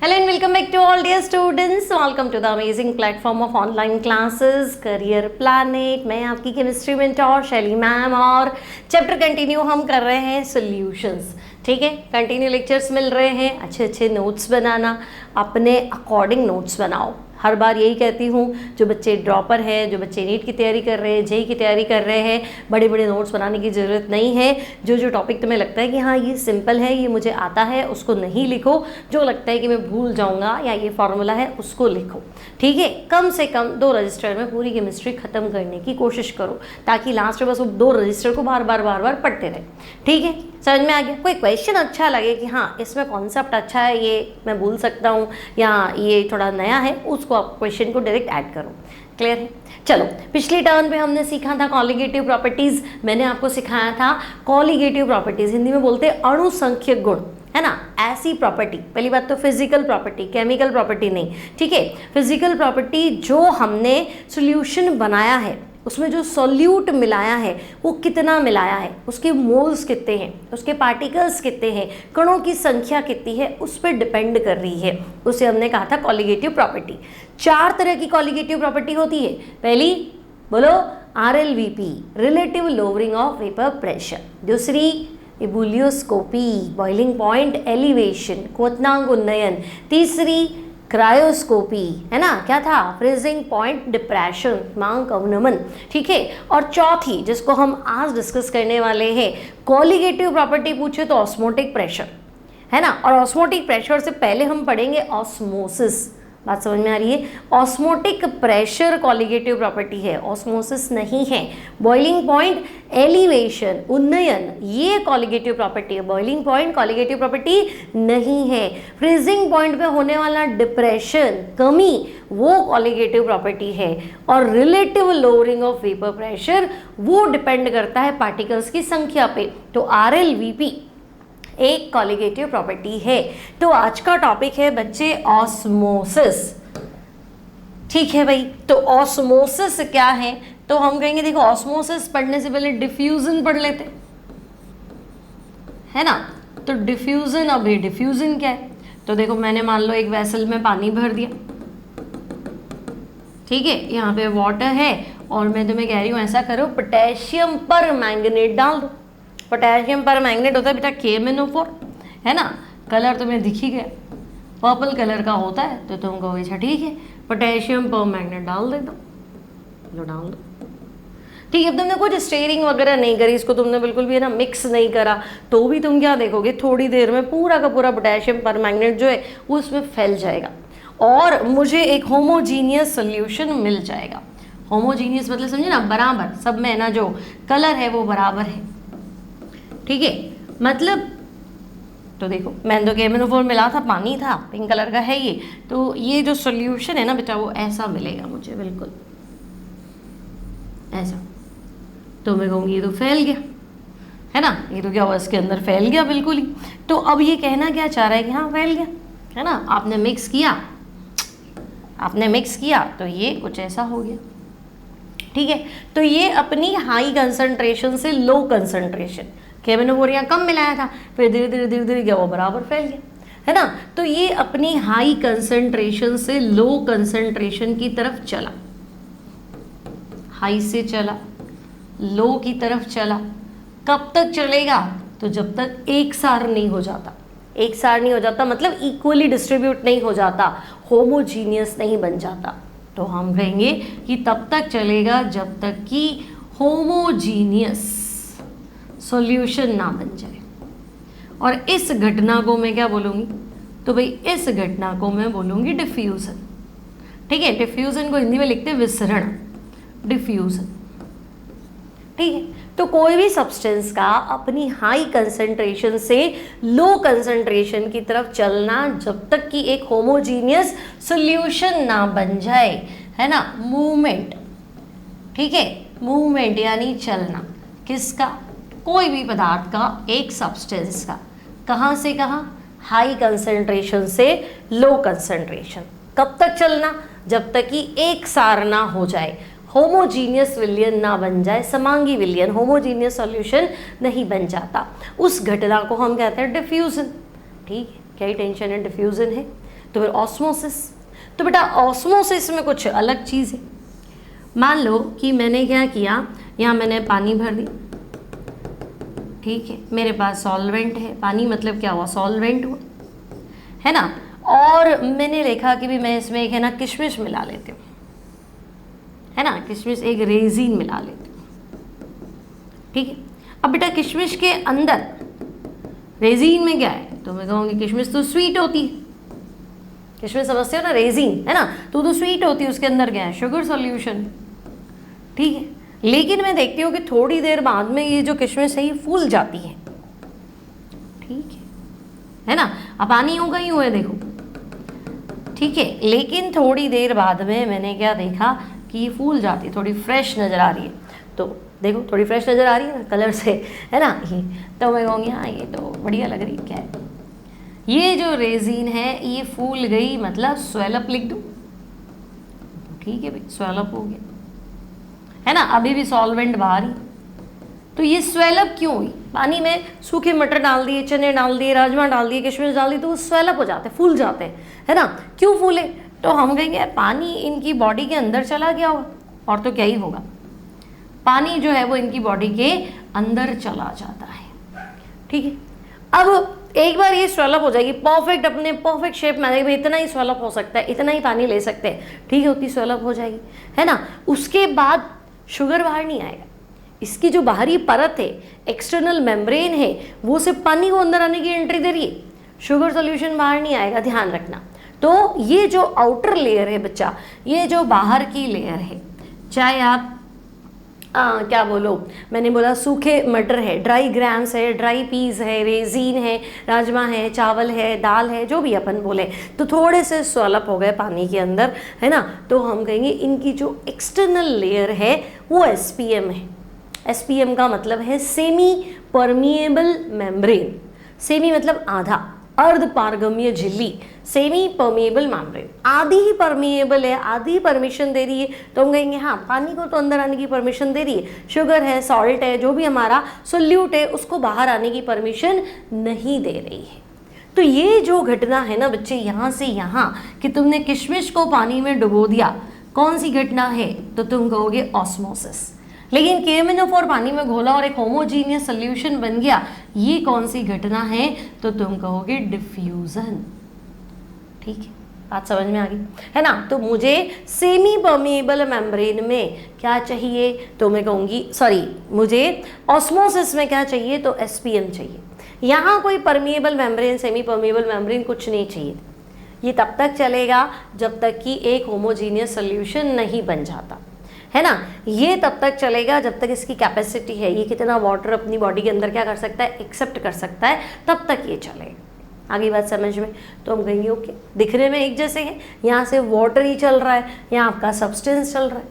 Hello and welcome back to all dear students. Welcome to the amazing platform of online classes Career Planet. मैं आपकी chemistry mentor शैली ma'am और chapter continue हम कर रहे हैं सॉल्यूशंस. ठीक है, कंटिन्यू लेक्चर्स मिल रहे हैं. अच्छे अच्छे नोट्स बनाना, अपने अकॉर्डिंग नोट्स बनाओ. हर बार यही कहती हूँ, जो बच्चे ड्रॉपर हैं, जो बच्चे नीट की तैयारी कर रहे हैं, जेई की तैयारी कर रहे हैं, बड़े बड़े नोट्स बनाने की ज़रूरत नहीं है. जो जो टॉपिक तुम्हें लगता है कि हाँ ये सिंपल है, ये मुझे आता है, उसको नहीं लिखो. जो लगता है कि मैं भूल जाऊँगा या ये फॉर्मूला है, उसको लिखो. ठीक है, कम से कम 2 रजिस्टर में पूरी केमिस्ट्री ख़त्म करने की कोशिश करो, ताकि लास्ट में बस वो 2 रजिस्टर को बार बार पढ़ते रहे. ठीक है, समझ में आ गया. कोई क्वेश्चन अच्छा लगे कि हाँ इसमें कॉन्सेप्ट अच्छा है, ये मैं भूल सकता हूँ या ये थोड़ा नया है, उसको आप क्वेश्चन को डायरेक्ट ऐड करो. क्लियर है. चलो, पिछले टर्न पे हमने सीखा था कॉलिगेटिव प्रॉपर्टीज़. मैंने आपको सिखाया था कॉलिगेटिव प्रॉपर्टीज़, हिंदी में बोलते हैं अणुसंख्यक गुण, है ना. ऐसी प्रॉपर्टी, पहली बात तो फिजिकल प्रॉपर्टी, केमिकल प्रॉपर्टी नहीं. ठीक है, फिजिकल प्रॉपर्टी जो हमने सॉल्यूशन बनाया है, उसमें जो सॉल्यूट मिलाया है वो कितना मिलाया है, उसके मोल्स कितने हैं, उसके पार्टिकल्स कितने हैं, कणों की संख्या कितनी है, उस पर डिपेंड कर रही है. उसे हमने कहा था कॉलिगेटिव प्रॉपर्टी. 4 तरह की कॉलिगेटिव प्रॉपर्टी होती है. पहली बोलो RLVP, relative lowering of vapour pressure. दूसरी एबुलियोस्कोपी, बॉइलिंग पॉइंट एलिवेशन, क्वथनांक उन्नयन. तीसरी क्रायोस्कोपी, है ना, क्या था, फ्रीजिंग पॉइंट डिप्रेशन, मांग अवनमन. ठीक है, और चौथी जिसको हम आज डिस्कस करने वाले हैं, कॉलिगेटिव प्रॉपर्टी पूछे तो ऑस्मोटिक प्रेशर, है ना. और ऑस्मोटिक प्रेशर से पहले हम पढ़ेंगे ऑस्मोसिस. बात समझ में आ रही है. ऑस्मोटिक प्रेशर कॉलिगेटिव प्रॉपर्टी है, ऑस्मोसिस नहीं है. बॉइलिंग पॉइंट एलिवेशन, उन्नयन, ये कॉलिगेटिव प्रॉपर्टी है. बॉइलिंग पॉइंट कॉलिगेटिव प्रॉपर्टी नहीं है. फ्रीजिंग पॉइंट पे होने वाला डिप्रेशन, कमी, वो कॉलिगेटिव प्रॉपर्टी है. और relative lowering of vapour pressure वो डिपेंड करता है पार्टिकल्स की संख्या पे. तो RLVP एक कॉलिगेटिव प्रॉपर्टी है. तो आज का टॉपिक है बच्चे ऑस्मोसिस. ठीक है भाई, तो ऑस्मोसिस क्या है, तो हम कहेंगे देखो ऑस्मोसिस पढ़ने से पहले डिफ्यूजन पढ़ लेते, है ना. तो डिफ्यूजन, अब ये डिफ्यूजन क्या है, तो देखो मैंने मान लो एक वेसल में पानी भर दिया. ठीक है, यहाँ पे वाटर है और मैं तुम्हें कह रही हूँ ऐसा करो, पोटेशियम पर मैंगनेट डाल दो. पोटेशियम पर मैंगनेट होता है बेटा KMnO4, है ना. कलर तुम्हें दिख ही गया, पर्पल कलर का होता है. तो तुम कहोगे अच्छा ठीक है, पोटेशियम पर मैंगनेट डाल दे दो. लो डाल दो. ठीक है, अब तुमने कुछ स्टेयरिंग वगैरह नहीं करी, इसको तुमने बिल्कुल भी है ना मिक्स नहीं करा, तो भी तुम क्या देखोगे, थोड़ी देर में पूरा का पूरा पोटेशियम पर मैंगनेट जो है वो उसमें फैल जाएगा और मुझे एक होमोजीनियस सोल्यूशन मिल जाएगा. होमोजीनियस मतलब समझे ना, बराबर, सब में ना जो कलर है वो बराबर है. ठीक है, मतलब तो देखो मैंने तो KMnO4 मिला था, पानी था, पिंक कलर का है ये. तो ये जो सॉल्यूशन है ना बेटा वो ऐसा मिलेगा मुझे, बिल्कुल ऐसा. तो मैं कहूँगी ये तो फैल गया, है ना. ये तो क्या हुआ, इसके अंदर फैल गया बिल्कुल ही. तो अब ये कहना क्या चाह रहा है कि हाँ फैल गया, है ना. आपने मिक्स किया तो ये कुछ ऐसा हो गया. ठीक है, तो ये अपनी हाई कंसंट्रेशन से लो कंसंट्रेशन, KMnO4 यहाँ कम मिलाया था, फिर धीरे धीरे क्या वो बराबर फैल गया, है ना. तो ये अपनी हाई कंसंट्रेशन से लो कंसंट्रेशन की तरफ चला, हाई से चला, लो की तरफ चला. कब तक चलेगा, तो जब तक एक सार नहीं हो जाता. एक सार नहीं हो जाता मतलब इक्वली डिस्ट्रीब्यूट नहीं हो जाता, होमोजीनियस नहीं बन जाता. तो हम कहेंगे कि तब तक चलेगा जब तक कि होमोजीनियस सॉल्यूशन ना बन जाए. और इस घटना को मैं क्या बोलूँगी, तो भाई इस घटना को मैं बोलूँगी डिफ्यूजन. ठीक है, डिफ्यूजन को हिंदी में लिखते हैं विसरण, डिफ्यूजन. ठीक है, तो कोई भी सब्सटेंस का अपनी हाई कंसंट्रेशन से लो कंसंट्रेशन की तरफ चलना जब तक कि एक होमोजीनियस सॉल्यूशन ना बन जाए, है ना. मूवमेंट, ठीक है, मूवमेंट यानी चलना किसका, कोई भी पदार्थ का, एक सब्सटेंस का, कहाँ से कहाँ, हाई कंसंट्रेशन से लो कंसंट्रेशन. कब तक चलना, जब तक कि एक सार ना हो जाए, होमोजीनियस विलयन ना बन जाए, समांगी विलयन, होमोजीनियस सॉल्यूशन नहीं बन जाता. उस घटना को हम कहते हैं डिफ्यूजन. ठीक है, क्या ही टेंशन है, डिफ्यूजन है. तो फिर ऑस्मोसिस। तो बेटा ऑस्मोसिस में कुछ अलग चीज़ है। मान लो कि मैंने क्या किया, यहाँ मैंने पानी भर दी, ठीक है, मेरे पास सॉल्वेंट है, पानी मतलब क्या हुआ, सॉल्वेंट हुआ, है ना। और मैंने देखा कि भी मैं इसमें एक है ना किशमिश मिला लेती हूँ, है ना, किशमिश एक रेजिन मिला लेती हूँ, ठीक है। अब बेटा किशमिश के अंदर रेजिन में क्या है, तो मैं कहूँगी किशमिश तो स्वीट होती है, किशमिश समझते हो ना, रेजिन है ना, तो स्वीट होती है, उसके अंदर क्या है, शुगर सॉल्यूशन, ठीक है। लेकिन मैं देखती हूँ कि थोड़ी देर बाद में ये जो किशमिश है ये फूल जाती है, ठीक है ना। अब पानी होगा ही हुआ है, देखो, ठीक है। लेकिन थोड़ी देर बाद में मैंने क्या देखा कि ये फूल जाती है, थोड़ी फ्रेश नज़र आ रही है, तो देखो थोड़ी फ्रेश नज़र आ रही है ना कलर से, है ना, ये तो मैं कहूँगी हाँ ये तो बढ़िया लग रही, क्या है, ये जो रेजिन है ये फूल गई, मतलब स्वेलअप लिख दूँ, ठीक है भाई, स्वेलअप हो गया, है ना। अभी भी सॉल्वेंट बाहर ही, तो ये स्वेलअप क्यों हुई, पानी में सूखे मटर डाल दिए, चने डाल दिए, राजमा डाल दिए, किशमिश डाल दी, तो वो स्वेलअप हो जाते हैं, फूल जाते हैं, है ना। क्यों फूले, तो हम कहेंगे यार पानी इनकी बॉडी के अंदर चला गया होगा, और तो क्या ही होगा, पानी जो है वो इनकी बॉडी के अंदर चला जाता है, ठीक है। अब एक बार ये स्वेलअप हो जाएगी परफेक्ट, अपने परफेक्ट शेप में आएगी, इतना ही स्वेलअप हो सकता है, इतना ही पानी ले सकते हैं, ठीक है, उतनी स्वेलअप हो जाएगी, है ना। उसके बाद शुगर बाहर नहीं आएगा, इसकी जो बाहरी परत है, एक्सटर्नल मेम्ब्रेन है, वो सिर्फ पानी को अंदर आने की एंट्री दे रही है, शुगर सॉल्यूशन बाहर नहीं आएगा, ध्यान रखना। तो ये जो आउटर लेयर है बच्चा, ये जो बाहर की लेयर है, चाहे आप क्या बोलो, मैंने बोला सूखे मटर है, ड्राई ग्राम्स है, ड्राई पीस है, रेजिन है, राजमा है, चावल है, दाल है, जो भी अपन बोले, तो थोड़े से स्वेलअप हो गए पानी के अंदर, है ना, तो हम कहेंगे इनकी जो एक्सटर्नल लेयर है वो एसपीएम है। एसपीएम का मतलब है सेमी परमिएबल मेम्ब्रेन, सेमी मतलब आधा, अर्ध पारगम्य झिल्ली, सेमी परमिएबल मेम्ब्रेन, आधी ही परमिएबल है, आधी परमिशन दे रही है, तो हम कहेंगे हाँ पानी को तो अंदर आने की परमिशन दे रही है, शुगर है, सॉल्ट है, जो भी हमारा सोल्यूट है, उसको बाहर आने की परमिशन नहीं दे रही है। तो ये जो घटना है ना बच्चे, यहाँ से यहाँ कि तुमने किशमिश को पानी में डुबो दिया, कौन सी घटना है, तो तुम कहोगे ऑस्मोसिस। लेकिन KMnO4 पानी में घोला और एक होमोजीनियस सोल्यूशन बन गया, ये कौन सी घटना है, तो तुम कहोगे डिफ्यूजन, ठीक है, बात समझ में आ गई, है ना। तो मुझे सेमी परमिएबल मेम्ब्रेन में क्या चाहिए, तो मैं कहूँगी सॉरी, मुझे ऑस्मोसिस में क्या चाहिए, तो एसपीएम चाहिए। यहाँ कोई permeable membrane, semi permeable membrane कुछ नहीं चाहिए, ये तब तक चलेगा जब तक कि एक होमोजीनियस सोल्यूशन नहीं बन जाता, है ना। ये तब तक चलेगा जब तक इसकी कैपेसिटी है, ये कितना वाटर अपनी बॉडी के अंदर क्या कर सकता है, एक्सेप्ट कर सकता है, तब तक ये चलेगा। आगे बात समझ में, तो हम कहेंगे ओके, दिखने में एक जैसे है, यहाँ से वाटर ही चल रहा है, यहाँ आपका सब्सटेंस चल रहा है,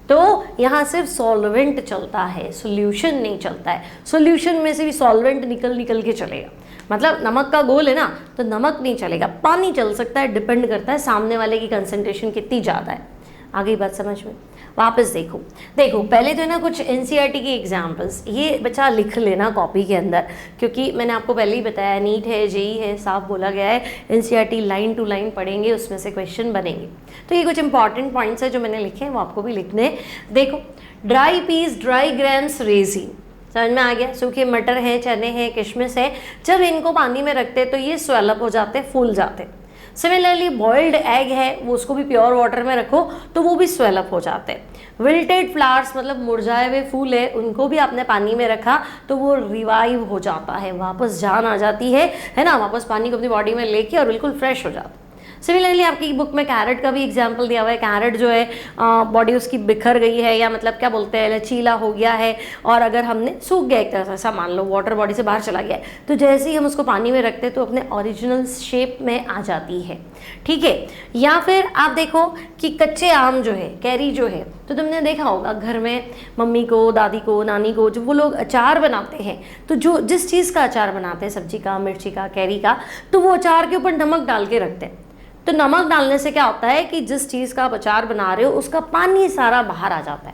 तो यहाँ सिर्फ सॉल्वेंट चलता है, सोल्यूशन नहीं चलता है। सोल्यूशन में से भी सॉल्वेंट निकल के चलेगा, मतलब नमक का घोल है ना, तो नमक नहीं चलेगा, पानी चल सकता है, डिपेंड करता है सामने वाले की कंसंट्रेशन कितनी ज़्यादा है। आगे बात समझ में, वापस देखो पहले तो है ना कुछ एनसीईआरटी की एग्जांपल्स, ये बच्चा लिख लेना कॉपी के अंदर, क्योंकि मैंने आपको पहले ही बताया नीट है, जेई है, साफ बोला गया है, एनसीईआरटी लाइन टू लाइन पढ़ेंगे, उसमें से क्वेश्चन बनेंगे। तो ये कुछ इंपॉर्टेंट पॉइंट्स है जो मैंने लिखे हैं, वो आपको भी लिखने। देखो dry piece, dry grams, resin, समझ में आ गया, सूखे मटर हैं, चने हैं, किशमिश है, जब इनको पानी में रखते हैं तो ये स्वेलअप हो जाते हैं, फूल जाते हैं। सिमिलरली बॉइल्ड एग है, वो उसको भी प्योर वाटर में रखो तो वो भी स्वेलअप हो जाते हैं। विल्टेड फ्लावर्स मतलब मुरझाए हुए फूल है, उनको भी आपने पानी में रखा तो वो रिवाइव हो जाता है, वापस जान आ जाती है ना, वापस पानी को अपनी बॉडी में लेके और बिल्कुल फ्रेश हो जाता है। सिमिलरली आपकी बुक में कैरेट का भी एग्जाम्पल दिया हुआ है, कैरेट जो है बॉडी उसकी बिखर गई है, या मतलब क्या बोलते हैं लचीला हो गया है, और अगर हमने सूख गया एक तरह से, ऐसा मान लो वाटर बॉडी से बाहर चला गया है, तो जैसे ही हम उसको पानी में रखते हैं तो अपने ओरिजिनल शेप में आ जाती है, ठीक है। या फिर आप देखो कि कच्चे आम जो है, कैरी जो है, तो तुमने देखा होगा घर में मम्मी को, दादी को, नानी को, जो वो लोग अचार बनाते हैं, तो जो जिस चीज़ का अचार बनाते हैं, सब्जी का, मिर्ची का, कैरी का, तो वो अचार के ऊपर नमक डाल के रखते हैं। तो नमक डालने से क्या होता है कि जिस चीज़ का आप अचार बना रहे हो उसका पानी सारा बाहर आ जाता है,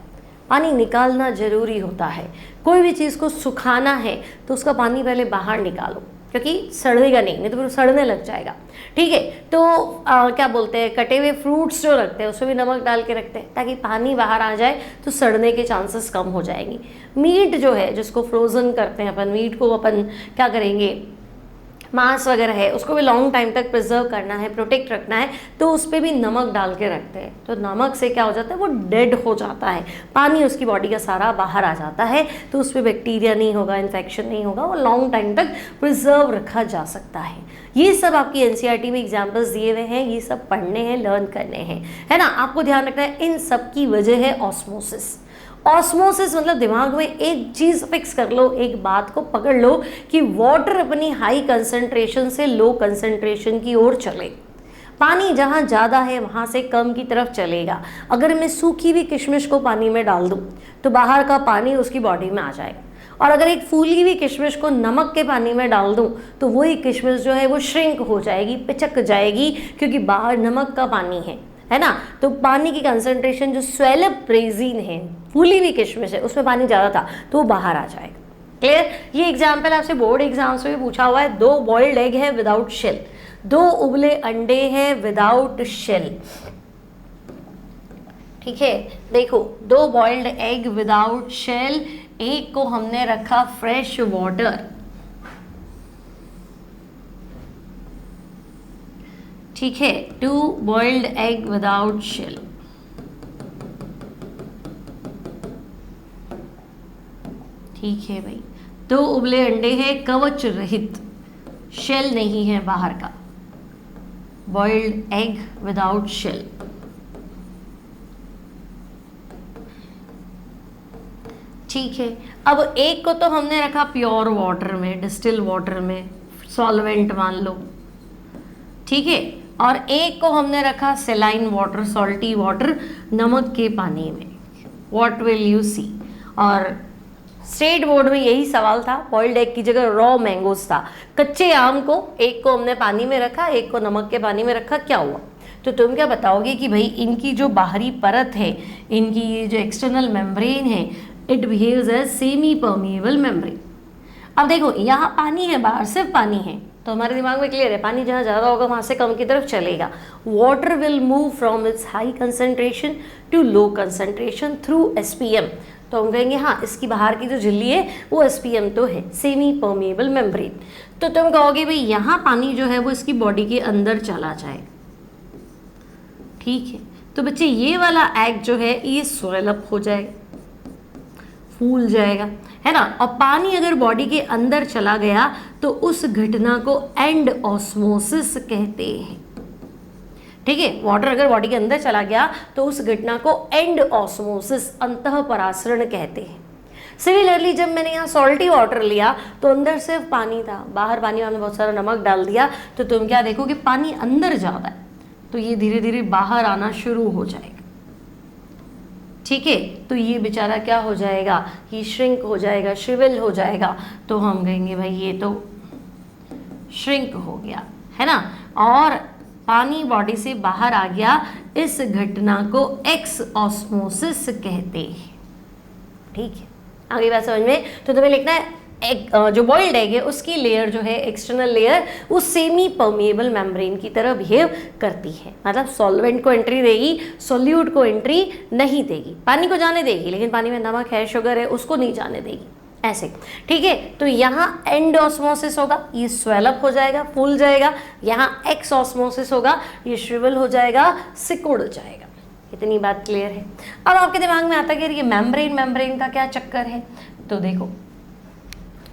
पानी निकालना ज़रूरी होता है। कोई भी चीज़ को सुखाना है तो उसका पानी पहले बाहर निकालो, क्योंकि सड़ेगा नहीं तो फिर सड़ने लग जाएगा। ठीक है, तो क्या बोलते हैं, कटे हुए फ्रूट्स जो रखते हैं उसमें भी नमक डाल के रखते हैं ताकि पानी बाहर आ जाए तो सड़ने के चांसेस कम हो जाएंगे। मीट जो है जिसको फ्रोज़न करते हैं अपन, मीट को अपन क्या करेंगे, मांस वगैरह है उसको भी लॉन्ग टाइम तक प्रिजर्व करना है, प्रोटेक्ट रखना है, तो उस पर भी नमक डाल के रखते हैं। तो नमक से क्या हो जाता है, वो डेड हो जाता है, पानी उसकी बॉडी का सारा बाहर आ जाता है, तो उस पर बैक्टीरिया नहीं होगा, इन्फेक्शन नहीं होगा, वो लॉन्ग टाइम तक प्रिजर्व रखा जा सकता है। ये सब आपकी एनसीईआरटी में एग्जाम्पल्स दिए हुए हैं, ये सब पढ़ने हैं, लर्न करने हैं, है ना। आपको ध्यान रखना है इन सब की वजह है ऑस्मोसिस। ऑस्मोसिस मतलब दिमाग में एक चीज़ फिक्स कर लो, एक बात को पकड़ लो कि वाटर अपनी हाई कंसंट्रेशन से लो कंसंट्रेशन की ओर चले, पानी जहाँ ज़्यादा है वहाँ से कम की तरफ चलेगा। अगर मैं सूखी हुई किशमिश को पानी में डाल दूँ तो बाहर का पानी उसकी बॉडी में आ जाएगा, और अगर एक फूली हुई किशमिश को नमक के पानी में डाल दूँ तो वही किशमिश जो है वो श्रिंक हो जाएगी, पिचक जाएगी, क्योंकि बाहर नमक का पानी है ना। तो पानी की कंसंट्रेशन जो स्वेलअप रेजिन है, फूली हुई किशमिश है, उसमें पानी ज़्यादा था तो वो बाहर आ जाएगा। क्लियर। ये एग्जाम्पल आपसे बोर्ड एग्जाम्स में भी पूछा हुआ है। 2 बॉइल्ड एग है विदाउट शेल, 2 उबले अंडे हैं विदाउट शेल। ठीक है, देखो 2 बॉइल्ड एग विदाउट शेल, एक को हमने रखा फ्रेश वाटर, ठीक है, 2 बॉइल्ड एग विदाउट शेल। ठीक है भाई, 2 उबले अंडे हैं कवच रहित, शेल नहीं है बाहर का, बॉइल्ड एग विदाउट शेल। ठीक है, अब एक को तो हमने रखा प्योर वाटर में, डिस्टिल वाटर में, सॉल्वेंट मान लो, ठीक है, और एक को हमने रखा सेलाइन वाटर, सॉल्टी वाटर, नमक के पानी में। What will you see. और स्टेट बोर्ड में यही सवाल था, बॉइल्ड एग की जगह रॉ मैंगोस था। कच्चे आम को एक को हमने पानी में रखा, एक को नमक के पानी में रखा, क्या हुआ। तो तुम क्या बताओगे कि भाई इनकी जो बाहरी परत है, इनकी ये जो एक्सटर्नल मेम्ब्रेन है, it behaves as semi permeable membrane. अब देखो यहाँ पानी है, बाहर सिर्फ पानी है, तो हमारे दिमाग में क्लियर है पानी जहाँ ज़्यादा होगा वहाँ से कम की तरफ चलेगा। Water will move from its high concentration to low concentration through SPM. तो हम कहेंगे हाँ, इसकी बाहर की जो झिल्ली है वो एसपीएम तो है, सेमी परमिएबल मेम्ब्रेन। तो तुम कहोगे भाई यहाँ पानी जो है वो इसकी बॉडी के अंदर चला जाएगा। ठीक है, तो बच्चे ये वाला एग जो है ये स्वेल अप हो जाएगा, फूल जाएगा, है ना। और पानी अगर बॉडी के अंदर चला गया तो उस घटना को एंड ऑस्मोसिस कहते हैं। ठीक है, वाटर अगर बॉडी के अंदर चला गया तो उस घटना को एंड ऑस्मोसिस, अंतः परासरण कहते हैं। सिमिलरली जब मैंने यहाँ सॉल्टी वाटर लिया तो अंदर सिर्फ पानी था, बाहर पानी में हमने बहुत सारा नमक डाल दिया, तो तुम क्या देखोगे पानी अंदर ज़्यादा है तो ये धीरे धीरे बाहर आना शुरू हो जाएगा। ठीक है, तो ये बेचारा क्या हो जाएगा, ये श्रिंक हो जाएगा, श्रिवल हो जाएगा। तो हम कहेंगे भाई ये तो श्रिंक हो गया, है ना, और पानी बॉडी से बाहर आ गया। इस घटना को एक्स ऑस्मोसिस कहते हैं। ठीक है, आगे बात समझ में। तो तुम्हें लिखना है एक जो बॉइल्ड एग है उसकी लेयर जो है, एक्सटर्नल लेयर, वो सेमी परमिएबल मेम्ब्रेन की तरह बिहेव करती है, मतलब सॉल्वेंट को एंट्री देगी, सॉल्यूट को एंट्री नहीं देगी। पानी को जाने देगी लेकिन पानी में नमक है, शुगर है, उसको नहीं जाने देगी, ऐसे। ठीक है, तो यहाँ एंड ऑस्मोसिस होगा, ये स्वेलअप हो जाएगा, फूल जाएगा। यहाँ एक्स ऑस्मोसिस होगा, ये श्रिवल हो जाएगा, सिकुड़ जाएगा। इतनी बात क्लियर है। अब आपके दिमाग में आता है कि ये मेम्ब्रेन का क्या चक्कर है। तो देखो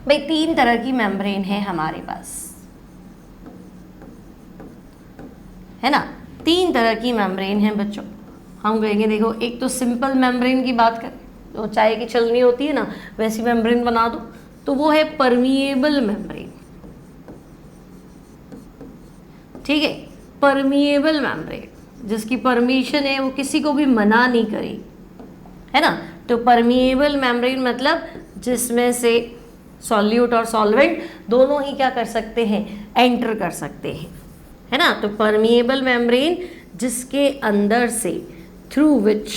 भाई 3 तरह की मेम्ब्रेन है हमारे पास, है ना, 3 तरह की मेम्ब्रेन है बच्चों। हम कहेंगे देखो, एक तो सिंपल मेम्ब्रेन की बात करें, तो चाय की छलनी होती है ना, वैसी मेम्ब्रेन बना दो, तो वो है परमिएबल मेम्ब्रेन। ठीक है, परमिएबल मेम्ब्रेन जिसकी परमिशन है, वो किसी को भी मना नहीं करेगी, है ना। तो परमिएबल मेम्ब्रेन मतलब जिसमें से सॉल्यूट और सॉल्वेंट दोनों ही क्या कर सकते हैं, एंटर कर सकते हैं, है ना। तो परमिएबल मेम्ब्रेन जिसके अंदर से, थ्रू विच,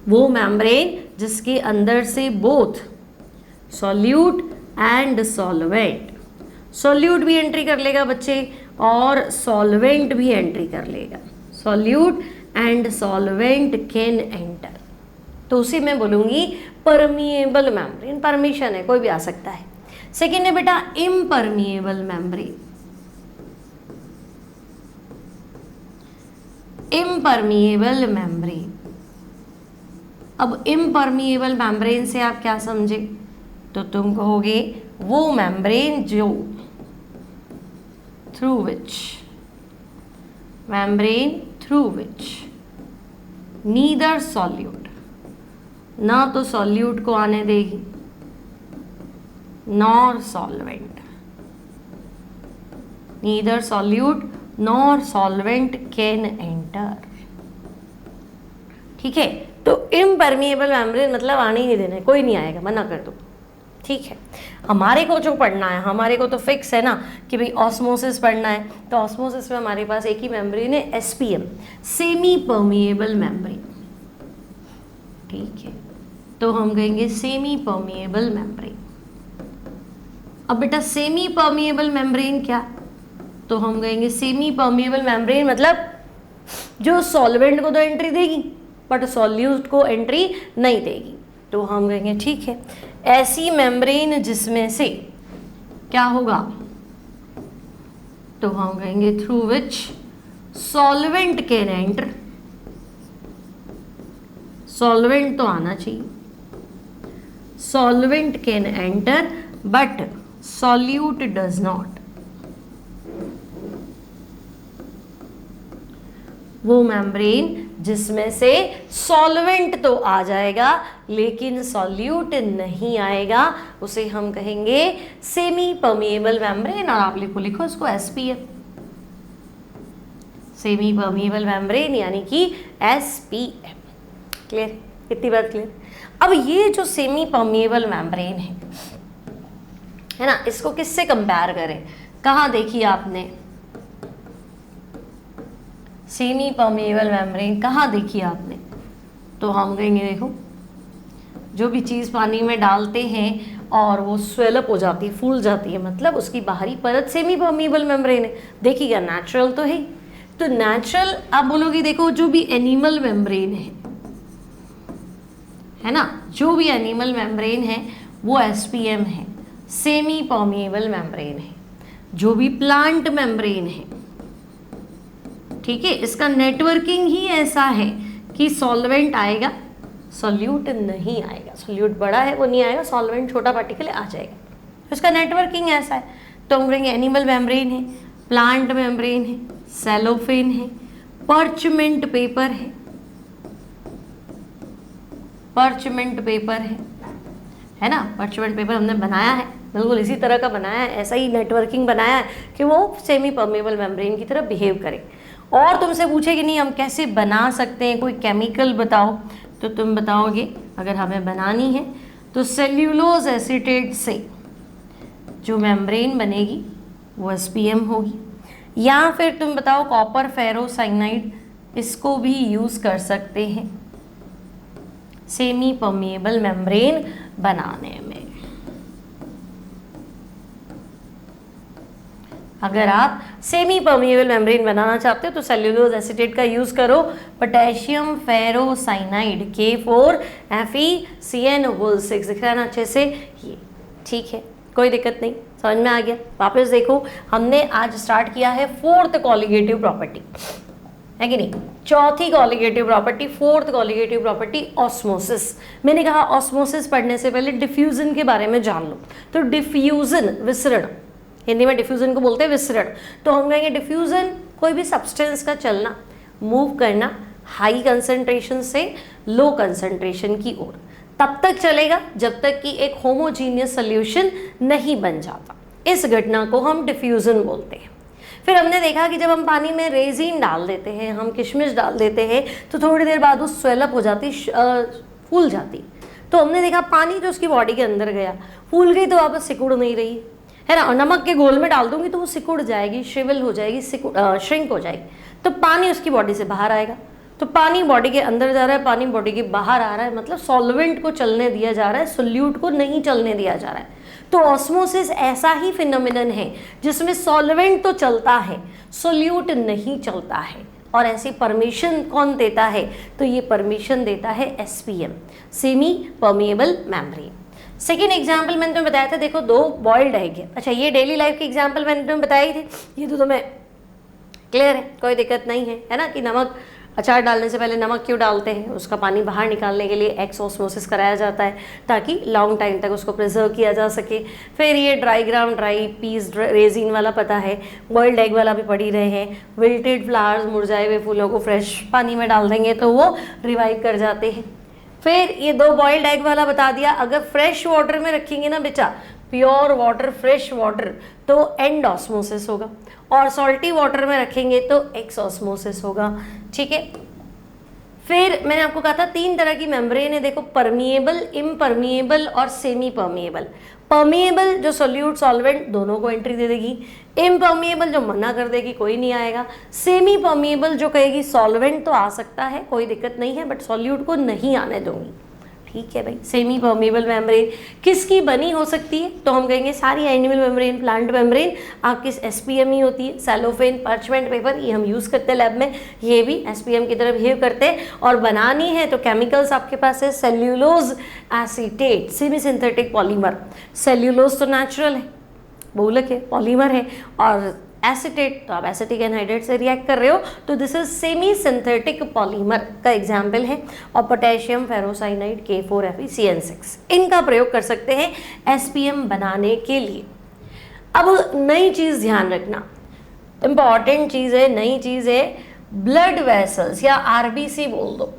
वो मेम्ब्रेन जिसके अंदर से both solute and solvent solute भी एंट्री कर लेगा बच्चे और सॉल्वेंट भी एंट्री कर लेगा। Solute and solvent can enter, तो उसी में बोलूंगी परमिएबल मेम्ब्रेन, परमिशन है, कोई भी आ सकता है। सेकेंड है बेटा इम्परमिएबल मेम्ब्रेन। इम्परमिएबल मेम्ब्रेन, अब इम्परमिएबल मेम्ब्रेन से आप क्या समझे, तो तुम कहोगे वो मेम्ब्रेन जो through which, membrane through which neither solute, ना तो सॉल्यूट को आने देगी nor solvent, neither solute nor solvent can enter. ठीक है, तो इम्परमिएबल मेम्ब्रेन मतलब आने ही नहीं देना है, कोई नहीं आएगा, मना कर दो। ठीक है, हमारे को जो पढ़ना है, हमारे को तो फिक्स है ना कि भाई ऑस्मोसिस पढ़ना है, तो ऑस्मोसिस में हमारे पास एक ही मेम्ब्रेन है, एसपीएम, सेमी परमिएबल मेम्ब्रेन। ठीक है, तो हम कहेंगे सेमी परमिएबल मेम्ब्रेन। अब बेटा सेमी परमिएबल मेम्ब्रेन क्या, तो हम कहेंगे सेमी परमिएबल मेम्ब्रेन मतलब जो सॉल्वेंट को तो एंट्री देगी बट सॉल्यूट को एंट्री नहीं देगी। तो हम कहेंगे ठीक है, ऐसी मेम्ब्रेन जिसमें से क्या होगा, तो हम कहेंगे through which solvent can enter, solvent तो आना चाहिए, solvent can enter but solute does not, वो मेम्ब्रेन जिसमें से सॉल्वेंट तो आ जाएगा लेकिन सॉल्यूट नहीं आएगा, उसे हम कहेंगे सेमी परमिएबल मेम्ब्रेन, और आप लिखो उसको एसपीएम, सेमी परमिएबल मेम्ब्रेन यानी कि एसपीएम। क्लियर, इतनी बात क्लियर। अब ये जो सेमी परमिएबल मेम्ब्रेन है ना, इसको किससे कंपेयर करें, कहाँ देखी आपने सेमी परमिएबल मेम्ब्रेन, कहाँ देखी आपने, तो हम कहेंगे देखो जो भी चीज़ पानी में डालते हैं और वो स्वेलअप हो जाती है, फूल जाती है, मतलब उसकी बाहरी परत सेमी परमिएबल मेम्ब्रेन है। देखिएगा नेचुरल तो है, तो नेचुरल आप बोलोगे देखो जो भी एनिमल मेम्ब्रेन है ना, जो भी एनिमल मेम्ब्रेन है वो एसपीएम है, सेमी परमिएबल मेम्ब्रेन है। जो भी प्लांट मेम्ब्रेन है, ठीक है, इसका नेटवर्किंग ही ऐसा है कि सॉल्वेंट आएगा, सॉल्यूट नहीं आएगा, सॉल्यूट बड़ा है वो नहीं आएगा, सॉल्वेंट छोटा पार्टिकल आ जाएगा, तो इसका नेटवर्किंग ऐसा है। तो हम कहेंगे एनिमल मेम्ब्रेन है, प्लांट मेम्ब्रेन है, सेलोफेन है, पर्चमेंट पेपर है ना, पर्चमेंट पेपर हमने बनाया है, बिल्कुल इसी तरह का बनाया है, ऐसा ही नेटवर्किंग बनाया है कि वो सेमी परमिएबल मेम्ब्रेन की तरह बिहेव करे। और तुमसे पूछे कि नहीं हम कैसे बना सकते हैं, कोई केमिकल बताओ, तो तुम बताओगे अगर हमें बनानी है तो सेल्यूलोज एसीटेट से जो मेम्ब्रेन बनेगी वो एसपीएम होगी, या फिर तुम बताओ कॉपर फेरोसाइनाइड, इसको भी यूज़ कर सकते हैं सेमी परमिएबल मेम्ब्रेन बनाने में। अगर आप सेमी परमिएबल मेम्ब्रेन बनाना चाहते हो तो सेल्यूलोज एसीटेट का यूज़ करो, पोटेशियम फेरोसाइनाइड K4FeCN6, दिख रहा है ना अच्छे से ये, ठीक है, कोई दिक्कत नहीं, समझ में आ गया। वापस देखो, हमने आज स्टार्ट किया है फोर्थ कॉलिगेटिव प्रॉपर्टी, है कि नहीं, चौथी colligative property, fourth colligative property osmosis. मैंने कहा ऑस्मोसिस पढ़ने से पहले डिफ्यूजन के बारे में जान लो, तो डिफ्यूजन विसरण, हिंदी में डिफ्यूजन को बोलते हैं विसरण। तो हम कहेंगे डिफ्यूजन कोई भी सब्सटेंस का चलना, मूव करना हाई कंसंट्रेशन से लो कंसंट्रेशन की ओर, तब तक चलेगा जब तक कि एक होमोजीनियस सॉल्यूशन नहीं बन जाता, इस घटना को हम डिफ्यूजन बोलते हैं। फिर हमने देखा कि जब हम पानी में रेजिन डाल देते हैं, हम किशमिश डाल देते हैं, तो थोड़ी देर बाद वो स्वेलअप हो जाती, फूल जाती। तो हमने देखा पानी जो उसकी बॉडी के अंदर गया, फूल गई तो वापस सिकुड़ नहीं रही है ना, और नमक के घोल में डाल दूंगी तो वो सिकुड़ जाएगी, श्रिवल हो जाएगी, श्रिंक हो जाएगी, तो पानी उसकी बॉडी से बाहर आएगा। तो पानी बॉडी के अंदर जा रहा है, पानी बॉडी के बाहर आ रहा है, मतलब सॉल्वेंट को चलने दिया जा रहा है, सोल्यूट को नहीं चलने दिया जा रहा है। तो ऑस्मोसिस ऐसा ही फिनोमिनन है जिसमें सॉल्वेंट तो चलता है, सोल्यूट नहीं चलता है। और ऐसी परमिशन कौन देता है? तो ये परमिशन देता है SPM, semi permeable membrane. Second example मैंने तुम्हें बताया था, देखो 2 बॉइल्ड एग है। अच्छा, ये डेली लाइफ के एग्जाम्पल मैंने तुम्हें बताई थी, ये तो तुम्हें क्लियर है, कोई दिक्कत नहीं है ना, कि नमक अचार डालने से पहले नमक क्यों डालते हैं, उसका पानी बाहर निकालने के लिए एक्स ऑस्मोसिस कराया जाता है ताकि लॉन्ग टाइम तक उसको प्रिजर्व किया जा सके। फिर ये ड्राई ग्राम, ड्राई पीस, रेजिन वाला पता है, बॉइल्ड एग वाला भी पढ़ ही रहे हैं। विल्टेड फ्लावर्स, मुरझाए हुए फूलों को फ्रेश पानी में डाल देंगे तो वो रिवाइव कर जाते हैं। फिर ये 2 बॉइल्ड एग वाला बता दिया, अगर फ्रेश वाटर में रखेंगे ना बेटा, प्योर वाटर, फ्रेश वाटर, तो एंड ऑस्मोसिस होगा, और सॉल्टी वाटर में रखेंगे तो एक्स ऑस्मोसिस होगा। ठीक है, फिर मैंने आपको कहा था 3 तरह की मेम्ब्रेन है, देखो, परमिएबल, इम्परमिएबल और सेमी परमिएबल। परमिएबल जो सोल्यूट सॉल्वेंट दोनों को एंट्री दे देगी, इम्परमिएबल जो मना कर देगी कोई नहीं आएगा, सेमी परमिएबल जो कहेगी सॉल्वेंट तो आ सकता है, कोई दिक्कत नहीं है, बट सॉल्यूट को नहीं आने दूंगी। ठीक है भाई, सेमी परमिएबल मेम्ब्रेन किसकी बनी हो सकती है? तो हम कहेंगे सारी एनिमल मेम्ब्रेन, प्लांट मेम्ब्रेन आपकी एसपीएम ही होती है। सेलोफेन, पार्चमेंट पेपर, ये हम यूज़ करते हैं लैब में, ये भी एसपीएम की तरह बिहेव करते हैं। और बनानी है तो केमिकल्स आपके पास है, cellulose acetate, semi synthetic polymer. Cellulose तो नेचुरल है, बहुलक है, पॉलीमर है, और एसिटेट तो आप एसिटिक एनहाइड्रेट से रिएक्ट कर रहे हो, तो this is semi synthetic polymer का एग्जाम्पल है। और पोटेशियम फेरोसाइनाइड, K4FeCN6, इनका प्रयोग कर सकते हैं एसपीएम बनाने के लिए। अब नई चीज़ ध्यान रखना, इंपॉर्टेंट चीज़ है, नई चीज़ है, ब्लड वेसल्स या आरबीसी बोल दो।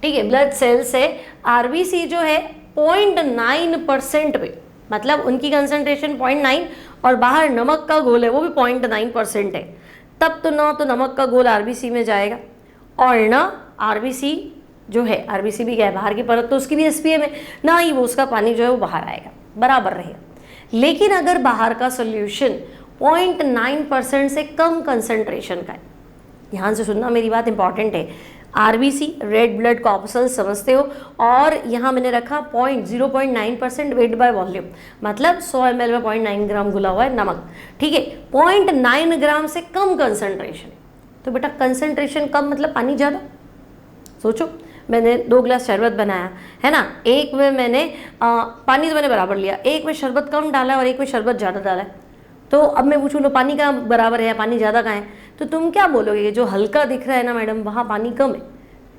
ठीक है, ब्लड सेल्स है, आरबीसी जो है 0.9% पे, मतलब उनकी कंसंट्रेशन 0.9, और बाहर नमक का घोल है वो भी 0.9% है, तब तो ना तो नमक का घोल आरबीसी में जाएगा, और ना आरबीसी जो है, आरबीसी भी क्या है, बाहर की परत, तो उसकी भी एसपीएम है, ना ही वो उसका पानी जो है वो बाहर आएगा, बराबर रहेगा। लेकिन अगर बाहर का सोल्यूशन 0.9% से कम कंसंट्रेशन का है, ध्यान से सुनना मेरी बात, इंपॉर्टेंट है, आरबीसी रेड ब्लड कॉर्पसल्स समझते हो, और यहाँ मैंने रखा 0.9% वेट बाय वॉल्यूम, मतलब 100 ml में 0.9 ग्राम घुला हुआ है नमक। ठीक है, 0.9 ग्राम से कम कंसंट्रेशन, तो बेटा कंसंट्रेशन कम मतलब पानी ज़्यादा। सोचो, मैंने 2 गिलास शरबत बनाया है ना, एक में मैंने पानी तो मैंने बराबर लिया, एक में शरबत कम डाला और एक में शरबत ज़्यादा डाला है, तो अब मैं पूछूँ लो पानी का बराबर है या पानी ज़्यादा का है, तो तुम क्या बोलोगे? जो हल्का दिख रहा है ना मैडम, वहाँ पानी कम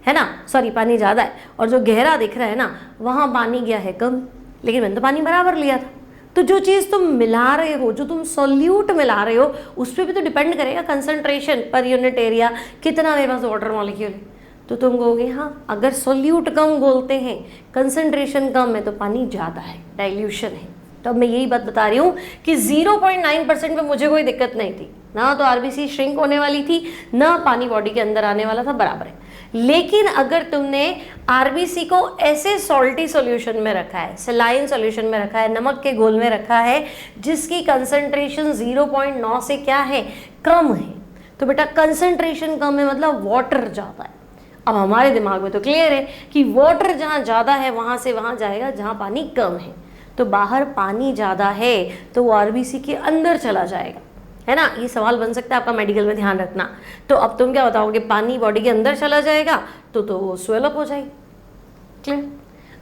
है ना, सॉरी पानी ज़्यादा है, और जो गहरा दिख रहा है ना, वहाँ पानी क्या है, कम, लेकिन मैंने तो पानी बराबर लिया था। तो जो चीज़ तुम मिला रहे हो, जो तुम सॉल्यूट मिला रहे हो, उस पर भी तो डिपेंड करेगा कंसंट्रेशन पर यूनिट एरिया, कितना मेरे पास वाटर मॉलिक्यूल है। तो तुम कहोगे हाँ, अगर सॉल्यूट कम बोलते हैं, कंसंट्रेशन कम है, तो पानी ज़्यादा है, डाइल्यूशन है। तो अब मैं यही बात बता रही हूँ कि 0.9% पे मुझे कोई दिक्कत नहीं थी, ना तो आरबीसी श्रिंक होने वाली थी, ना पानी बॉडी के अंदर आने वाला था, बराबर है। लेकिन अगर तुमने आरबीसी को ऐसे सॉल्टी सॉल्यूशन में रखा है, सलाइन सॉल्यूशन में रखा है, नमक के घोल में रखा है, जिसकी कंसंट्रेशन 0.9 से क्या है, कम है, तो बेटा कंसंट्रेशन कम है मतलब वाटर ज़्यादा है। अब हमारे दिमाग में तो क्लियर है कि वाटर जहाँ ज़्यादा है वहाँ से वहाँ जाएगा जहाँ पानी कम है, तो बाहर पानी ज़्यादा है तो वो आरबीसी के अंदर चला जाएगा, है ना। ये सवाल बन सकता है आपका मेडिकल में, ध्यान रखना। तो अब तुम क्या बताओगे, पानी बॉडी के अंदर चला जाएगा तो वो स्वेल अप हो जाएगी, क्लियर।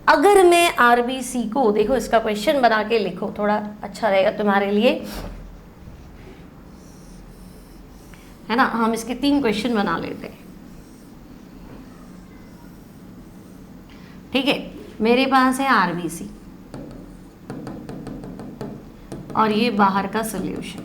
अगर मैं आरबीसी को, देखो इसका क्वेश्चन बना के लिखो, थोड़ा अच्छा रहेगा तुम्हारे लिए, है ना। हम इसके 3 क्वेश्चन बना लेते हैं, ठीक है। मेरे पास है आरबीसी और ये बाहर का सॉल्यूशन,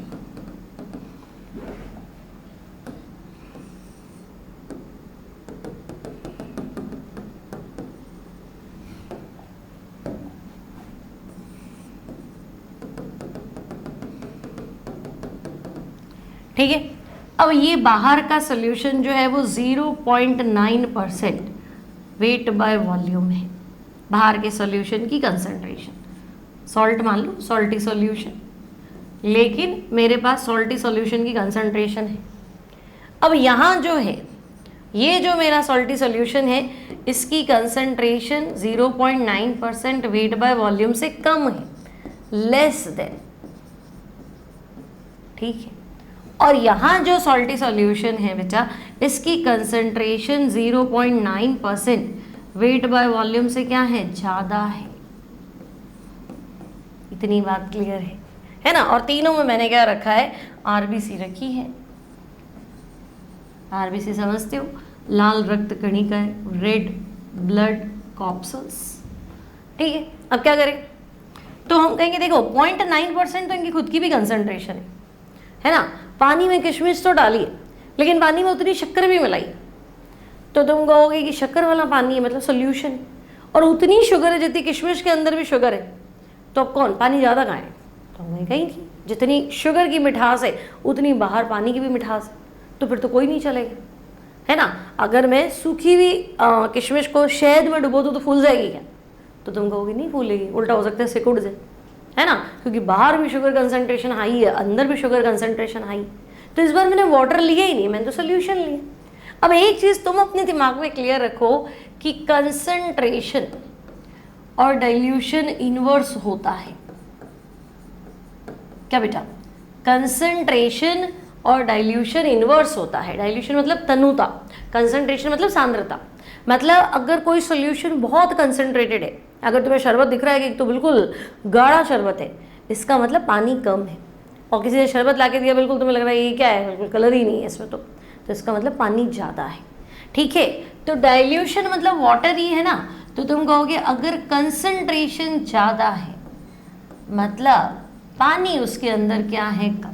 ठीक है। अब ये बाहर का सॉल्यूशन जो है वो 0.9% वेट बाय वॉल्यूम है, बाहर के सॉल्यूशन की कंसंट्रेशन। सॉल्ट मान लो, सॉल्टी सॉल्यूशन, लेकिन मेरे पास सॉल्टी सॉल्यूशन की कंसंट्रेशन है। अब यहाँ जो है, ये जो मेरा सॉल्टी सॉल्यूशन है, इसकी कंसंट्रेशन 0.9% वेट बाय वॉल्यूम से कम है, लेस देन, ठीक है। और यहाँ जो सॉल्टी सॉल्यूशन है बेटा, इसकी कंसंट्रेशन 0.9% वेट बाय वॉल्यूम से क्या है, ज़्यादा है। इतनी बात क्लियर है ना। और तीनों में मैंने क्या रखा है, आरबीसी रखी है। आरबीसी समझते हो, लाल रक्त कणिका, रेड ब्लड कॉर्पसल्स, ठीक है। अब क्या करें, तो हम कहेंगे देखो 0.9% तो इनकी खुद की भी कंसंट्रेशन है ना। पानी में किशमिश तो डाली है, लेकिन पानी में उतनी शक्कर भी मिलाई, तो तुम कहोगे कि शक्कर वाला पानी है मतलब सोल्यूशन है, और उतनी शुगर है जितनी किशमिश के अंदर भी शुगर है, तो अब कौन पानी ज़्यादा कहाँ है, तो हमें कहीं थी जितनी शुगर की मिठास है उतनी बाहर पानी की भी मिठास है, तो फिर तो कोई नहीं चलेगा, है ना। अगर मैं सूखी हुई किशमिश को शहद में डुबो दूँ तो फूल जाएगी क्या, तो तुम कहोगे नहीं फूलेगी, उल्टा हो सकता है सिकुड़ जाए, है ना, क्योंकि बाहर भी शुगर कंसंट्रेशन हाई है, अंदर भी शुगर कंसंट्रेशन हाई। तो इस बार मैंने वाटर लिया ही नहीं, मैंने तो सोल्यूशन लिया। अब एक चीज़ तुम अपने दिमाग में क्लियर रखो कि कंसंट्रेशन और डाइल्यूशन इनवर्स होता है। क्या बेटा, कंसंट्रेशन और डाइल्यूशन इनवर्स होता है। डाइल्यूशन मतलब तनुता, कंसंट्रेशन मतलब सांद्रता। मतलब अगर कोई सोल्यूशन बहुत कंसंट्रेटेड है, अगर तुम्हें शरबत दिख रहा है कि तो बिल्कुल गाढ़ा शरबत है, इसका मतलब पानी कम है। और किसी ने शरबत ला के दिया, बिल्कुल तुम्हें लग रहा है ये क्या है, बिल्कुल कलर ही नहीं है इसमें, तो इसका मतलब पानी ज़्यादा है, ठीक है। तो डाइल्यूशन मतलब वाटर ही है ना, तो तुम कहोगे अगर कंसंट्रेशन ज़्यादा है मतलब पानी उसके अंदर क्या है, कम।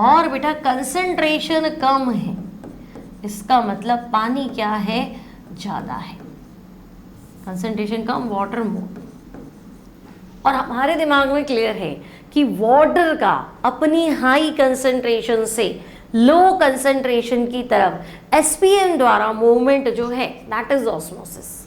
और बेटा कंसंट्रेशन कम है, इसका मतलब पानी क्या है, ज़्यादा है। कंसंट्रेशन कम, वाटर मोर। और हमारे दिमाग में क्लियर है कि वाटर का अपनी हाई कंसंट्रेशन से लो कंसंट्रेशन की तरफ एसपीएम द्वारा मूवमेंट जो है दैट इज ऑस्मोसिस।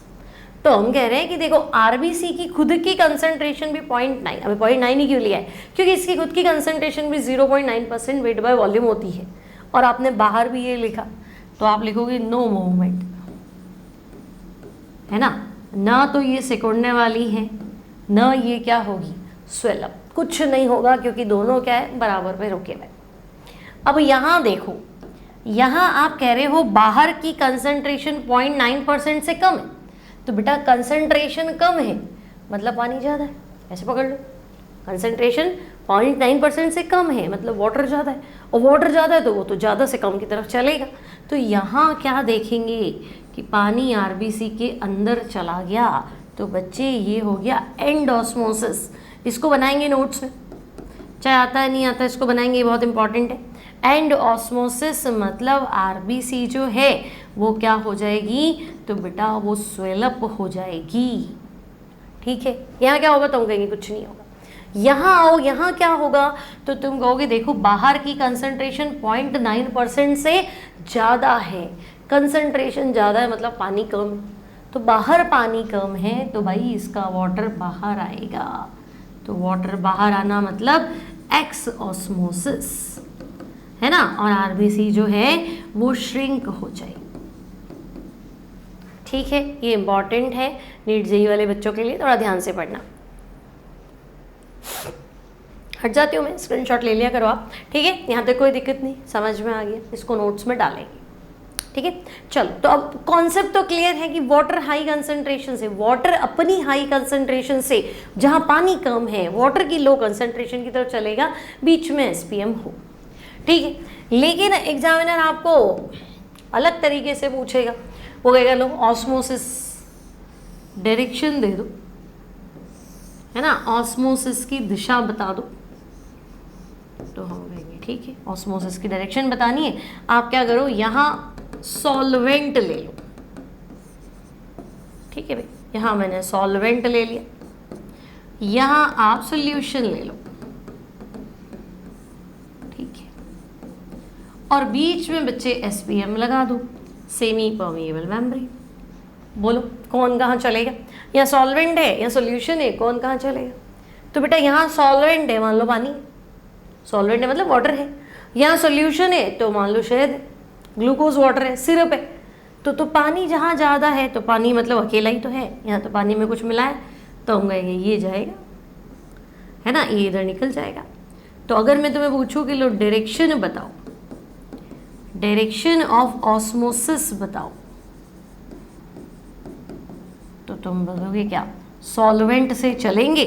तो हम कह रहे हैं कि देखो आरबीसी की खुद की कंसंट्रेशन भी 0.9, अभी 0.9 ही क्यों लिया है, क्योंकि इसकी खुद की कंसंट्रेशन भी 0.9% वेट बाय वॉल्यूम होती है। और आपने बाहर भी ये लिखा, तो आप लिखोगे नो मूवमेंट, है ना तो ये सिकुड़ने वाली है, न ये क्या होगी, स्वेल अप, कुछ नहीं होगा, क्योंकि दोनों क्या है, बराबर पे रुके हुए। अब यहाँ देखो, यहाँ आप कह रहे हो बाहर की कंसंट्रेशन 0.9% से कम है, तो बेटा कंसंट्रेशन कम है मतलब पानी ज़्यादा है, ऐसे पकड़ लो। कंसंट्रेशन 0.9% से कम है मतलब वाटर ज़्यादा है, और वाटर ज़्यादा है तो वो तो ज़्यादा से कम की तरफ चलेगा। तो यहाँ क्या देखेंगे कि पानी आरबीसी के अंदर चला गया, तो बच्चे ये हो गया एंड ऑस्मोसिस। इसको बनाएंगे नोट्स में, चाहे आता है नहीं आता, इसको बनाएंगे, ये बहुत इंपॉर्टेंट है। एंड ऑस्मोसिस मतलब आरबीसी जो है वो क्या हो जाएगी, तो बेटा वो स्वेलअप हो जाएगी, ठीक है। यहाँ क्या होगा, तुम कहेंगे कुछ नहीं होगा। यहाँ आओ, यहाँ क्या होगा, तो तुम कहोगे देखो बाहर की कंसंट्रेशन 0.9% से ज़्यादा है, कंसंट्रेशन ज़्यादा है मतलब पानी कम, तो बाहर पानी कम है तो भाई इसका वाटर बाहर आएगा। तो वाटर बाहर आना मतलब एक्स ऑस्मोसिस, है ना। और आरबीसी जो है वो श्रिंक हो जाएगी, ठीक है। ये इंपॉर्टेंट है नीट जेई वाले बच्चों के लिए, थोड़ा ध्यान से पढ़ना। हट जाती हूँ मैं, स्क्रीनशॉट ले लिया करो आप, ठीक है। यहाँ तक कोई दिक्कत नहीं, समझ में आ गया, इसको नोट्स में डालेंगे, ठीक है। चलो, तो अब कॉन्सेप्ट तो क्लियर है कि वाटर हाई कंसंट्रेशन से, वाटर अपनी हाई कंसंट्रेशन से जहाँ पानी कम है वाटर की लो कंसंट्रेशन की तरफ चलेगा, बीच में एसपीएम हो, ठीक है। लेकिन एग्जामिनर आपको अलग तरीके से पूछेगा, वो कहेगा लो ऑस्मोसिस डायरेक्शन दे दो, है ना, ऑस्मोसिस की दिशा बता दो, तो हम कहेंगे ठीक है ऑस्मोसिस की डायरेक्शन बतानी है, आप क्या करो यहाँ सॉल्वेंट ले लो, ठीक है भाई। यहाँ मैंने सॉल्वेंट ले लिया, यहाँ आप सॉल्यूशन ले लो, ठीक है। और बीच में बच्चे एसपीएम लगा दो, सेमी परमिएबल मेम्ब्रेन। बोलो कौन कहाँ चलेगा, यहाँ सॉल्वेंट है या सॉल्यूशन है, कौन कहाँ चलेगा। तो बेटा यहाँ सॉल्वेंट है, मान लो पानी, सॉल्वेंट है मतलब वाटर है। यहाँ सॉल्यूशन है तो मान लो शहद है, ग्लूकोज वाटर है, सिरप है। तो पानी जहाँ ज़्यादा है तो पानी मतलब अकेला ही तो है, यहाँ तो पानी में कुछ मिला है, तो हम कहेंगे ये जाएगा, है ना, ये इधर निकल जाएगा। तो अगर मैं तुम्हें पूछूं कि लो डायरेक्शन बताओ, डायरेक्शन ऑफ ऑस्मोसिस बताओ, तो तुम बोलोगे क्या, सॉल्वेंट से चलेंगे,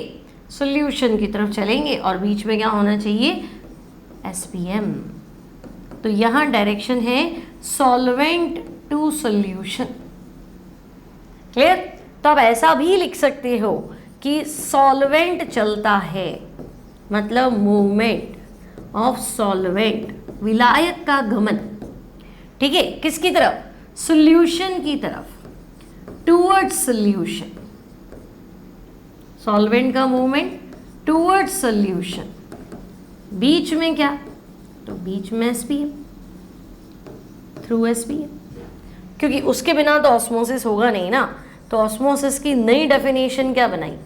सॉल्यूशन की तरफ चलेंगे और बीच में क्या होना चाहिए, एसपीएम। तो यहां डायरेक्शन है सॉल्वेंट टू सॉल्यूशन। क्लियर? तो आप ऐसा भी लिख सकते हो कि सॉल्वेंट चलता है, मतलब मूवमेंट ऑफ सॉल्वेंट, विलायक का गमन, ठीक है, किसकी तरफ, सॉल्यूशन की तरफ, टूवर्ड्स सॉल्यूशन, सॉल्वेंट का मूवमेंट टूवर्ड्स सॉल्यूशन, बीच में क्या, तो बीच में एसपीएम, थ्रू एसपीएम, क्योंकि उसके बिना तो ऑस्मोसिस होगा नहीं ना। तो ऑस्मोसिस की नई डेफिनेशन क्या बनाई,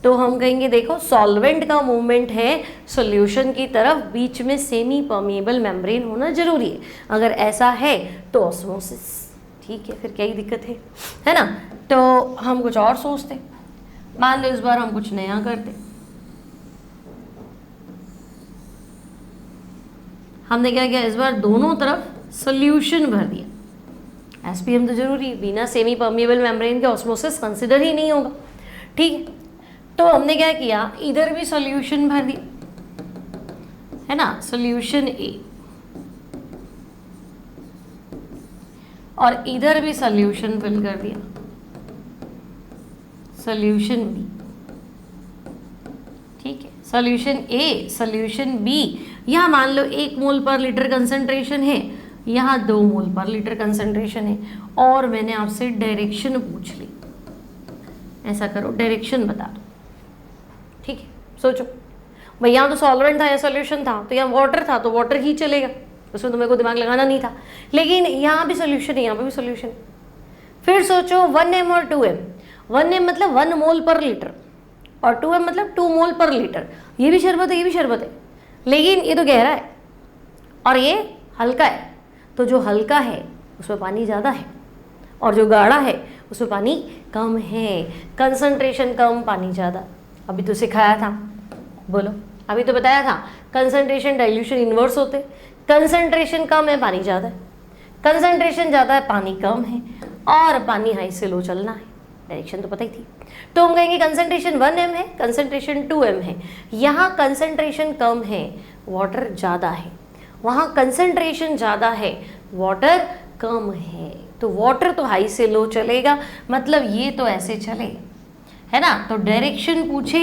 तो हम कहेंगे देखो सॉल्वेंट का मूवमेंट है सॉल्यूशन की तरफ, बीच में सेमी परमिएबल मेम्ब्रेन होना जरूरी है। अगर ऐसा है तो ऑस्मोसिस, ठीक है, फिर क्या ही दिक्कत है ना। तो हम कुछ और सोचते, मान लो इस बार हम कुछ नया करते, हमने क्या किया, इस बार दोनों तरफ सॉल्यूशन भर दिया। एसपीएम तो जरूरी, बिना सेमी परमिएबल मेम्ब्रेन के ऑस्मोसिस कंसिडर ही नहीं होगा, ठीक है। तो हमने क्या किया, इधर भी सॉल्यूशन भर दिया, है ना, सॉल्यूशन ए, और इधर भी सॉल्यूशन फिल कर दिया, सॉल्यूशन बी, ठीक है, सॉल्यूशन ए, सॉल्यूशन बी। यहाँ मान लो 1 मोल पर लीटर कंसंट्रेशन है, यहाँ 2 मोल पर लीटर कंसंट्रेशन है, और मैंने आपसे डायरेक्शन पूछ ली। ऐसा करो, डायरेक्शन बता दो, ठीक है। सोचो भाई, यहाँ तो सॉल्वेंट था या सॉल्यूशन था, तो यहाँ वाटर था तो वाटर ही चलेगा, उसमें तो मेरे को दिमाग लगाना नहीं था। लेकिन यहाँ भी सॉल्यूशन है, यहाँ पे भी सॉल्यूशन है। फिर सोचो 1m और 2m, 1m मतलब 1 मोल पर लीटर और 2m मतलब 2 मोल पर लीटर। ये भी शरबत है, ये भी शरबत है, लेकिन ये तो गहरा है और ये हल्का है। तो जो हल्का है उसमें पानी ज़्यादा है और जो गाढ़ा है उसमें पानी कम है, कंसंट्रेशन कम पानी ज़्यादा। अभी तो सिखाया था, बोलो, अभी तो बताया था कंसंट्रेशन डाइल्यूशन इन्वर्स होते, कंसंट्रेशन कम है पानी ज़्यादा है, कंसंट्रेशन ज़्यादा है पानी कम है, और पानी हाई से लो चलना है, डायरेक्शन तो पता ही थी। तो हम कहेंगे कंसंट्रेशन 1m है, कंसंट्रेशन 2m है, यहाँ कंसंट्रेशन कम है, वाटर ज़्यादा है, वहाँ कंसंट्रेशन ज़्यादा है, वाटर कम है। तो वाटर तो हाई से लो चलेगा, मतलब ये तो ऐसे चलेगा, है ना। तो डायरेक्शन पूछे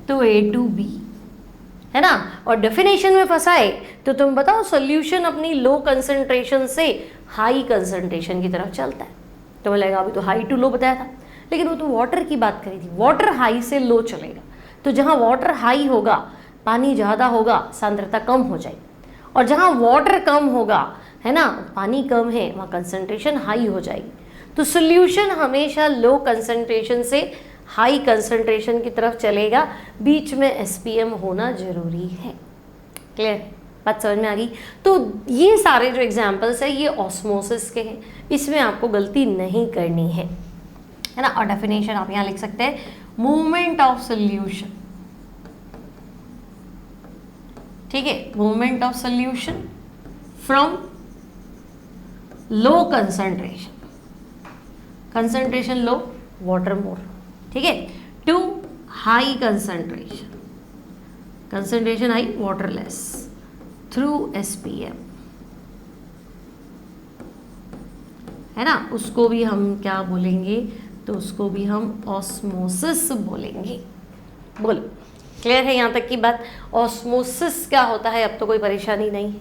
तो A to B, है ना, और डेफिनेशन में फंसाए तो तुम बताओ सॉल्यूशन अपनी लो कंसंट्रेशन से हाई कंसंट्रेशन की तरफ चलता है। तो बोलेगा अभी तो हाई टू लो बताया था, लेकिन वो तो वाटर की बात करी थी, वाटर हाई से लो चलेगा। तो जहाँ वाटर हाई होगा पानी ज़्यादा होगा, सांद्रता कम हो जाएगी, और जहाँ वाटर कम होगा, है ना, पानी कम है, वहाँ कंसंट्रेशन हाई हो जाएगी। तो सॉल्यूशन हमेशा लो कंसंट्रेशन से हाई कंसंट्रेशन की तरफ चलेगा, बीच में एसपीएम होना जरूरी है। क्लियर, बात समझ में आ गई। तो ये सारे जो एग्जाम्पल्स है ये ऑस्मोसिस के हैं, इसमें आपको गलती नहीं करनी है ना। और डेफिनेशन आप यहाँ लिख सकते हैं, मूवमेंट ऑफ सॉल्यूशन, ठीक है, movement of solution from low concentration, concentration low, water more, ठीक है, to high concentration, concentration high, water less, through SPM, है ना। उसको भी हम क्या बोलेंगे, तो उसको भी हम ऑस्मोसिस बोलेंगे। बोलो, क्लियर है यहाँ तक की बात। ऑस्मोसिस क्या होता है अब तो कोई परेशानी नहीं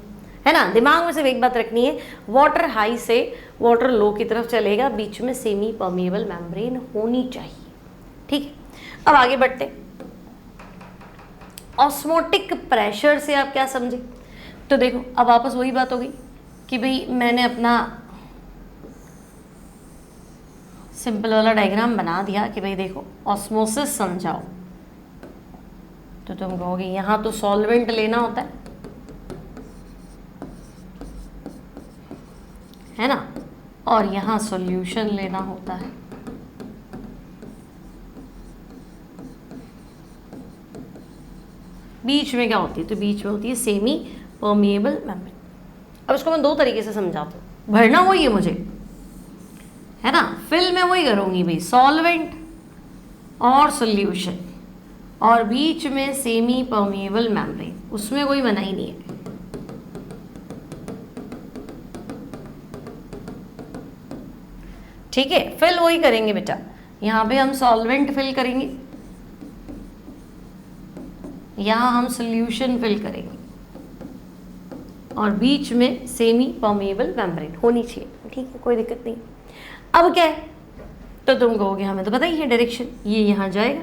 है ना। दिमाग में सिर्फ एक बात रखनी है, वाटर हाई से वाटर लो की तरफ चलेगा, बीच में सेमी परमिएबल मेम्ब्रेन होनी चाहिए, ठीक है। अब आगे बढ़ते, ऑस्मोटिक प्रेशर से आप क्या समझे। तो देखो अब वापस वही बात हो गई कि भाई मैंने अपना सिंपल वाला डायग्राम बना दिया कि भाई देखो ऑस्मोसिस समझाओ, तो तुम कहोगे यहाँ तो सॉल्वेंट लेना होता है ना, और यहाँ सॉल्यूशन लेना होता है। बीच में क्या होती है, तो बीच में होती है सेमी परमिएबल मेम्ब्रेन। अब इसको मैं दो तरीके से समझाता हूँ। भरना वही है मुझे, है ना, फिल मैं वही करूँगी भाई, सॉल्वेंट और सोल्यूशन, और बीच में सेमी परमिएबल मेम्ब्रेन, उसमें कोई मनाही नहीं है। ठीक है, फिल वही करेंगे बेटा, यहाँ पे हम सॉल्वेंट फिल करेंगे, यहाँ हम सोल्यूशन फिल करेंगे, और बीच में सेमी परमिएबल मेम्ब्रेन होनी चाहिए। ठीक है, कोई दिक्कत नहीं। अब क्या है, तो तुम कहोगे हमें तो पता ही है डायरेक्शन, ये यहाँ जाएगा।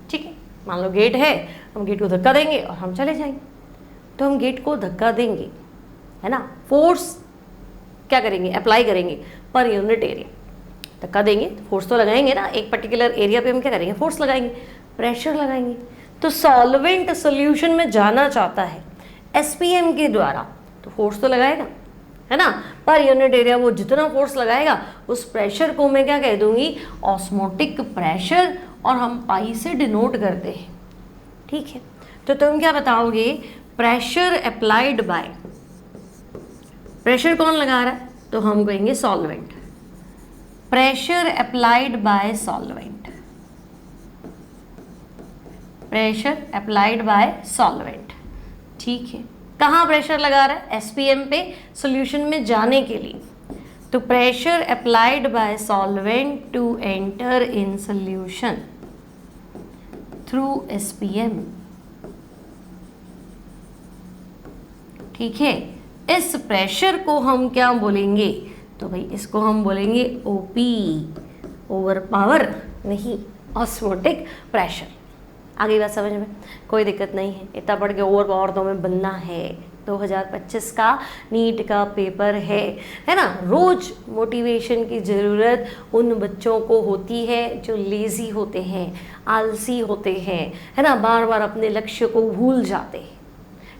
ठीक है, मान लो गेट है, हम गेट को धक्का देंगे और हम चले जाएंगे। तो हम गेट को धक्का देंगे, है ना, फोर्स क्या करेंगे, अप्लाई करेंगे पर यूनिट एरिया। धक्का देंगे तो फोर्स तो लगाएंगे ना, एक पर्टिकुलर एरिया पे हम क्या करेंगे, फोर्स लगाएंगे, प्रेशर लगाएंगे। तो सॉल्वेंट सोल्यूशन में जाना चाहता है एसपीएम के द्वारा, तो फोर्स तो लगाएगा, है ना, पर यूनिट एरिया वो जितना फोर्स लगाएगा उस प्रेशर को मैं क्या कह दूंगी, ऑस्मोटिक प्रेशर, और हम पाई से डिनोट करते हैं। ठीक है, तो तुम क्या बताओगे, प्रेशर अप्लाइड बाय, प्रेशर कौन लगा रहा है, तो हम कहेंगे solvent, pressure applied by solvent, pressure applied by solvent. ठीक है, कहाँ प्रेशर लगा रहा है, एसपीएम पे सॉल्यूशन में जाने के लिए। तो pressure applied by solvent to enter in solution through SPM. ठीक है, इस प्रेशर को हम क्या बोलेंगे, तो भाई इसको हम बोलेंगे ओपी, ओवर पावर नहीं, ऑस्मोटिक प्रेशर। आगे बात समझ में, कोई दिक्कत नहीं है। इतना पढ़ के ओवर पावर तो हमें बनना है, 2025 का नीट का पेपर है ना। रोज मोटिवेशन की ज़रूरत उन बच्चों को होती है जो लेज़ी होते हैं, आलसी होते हैं, है ना, बार बार अपने लक्ष्य को भूल जाते हैं।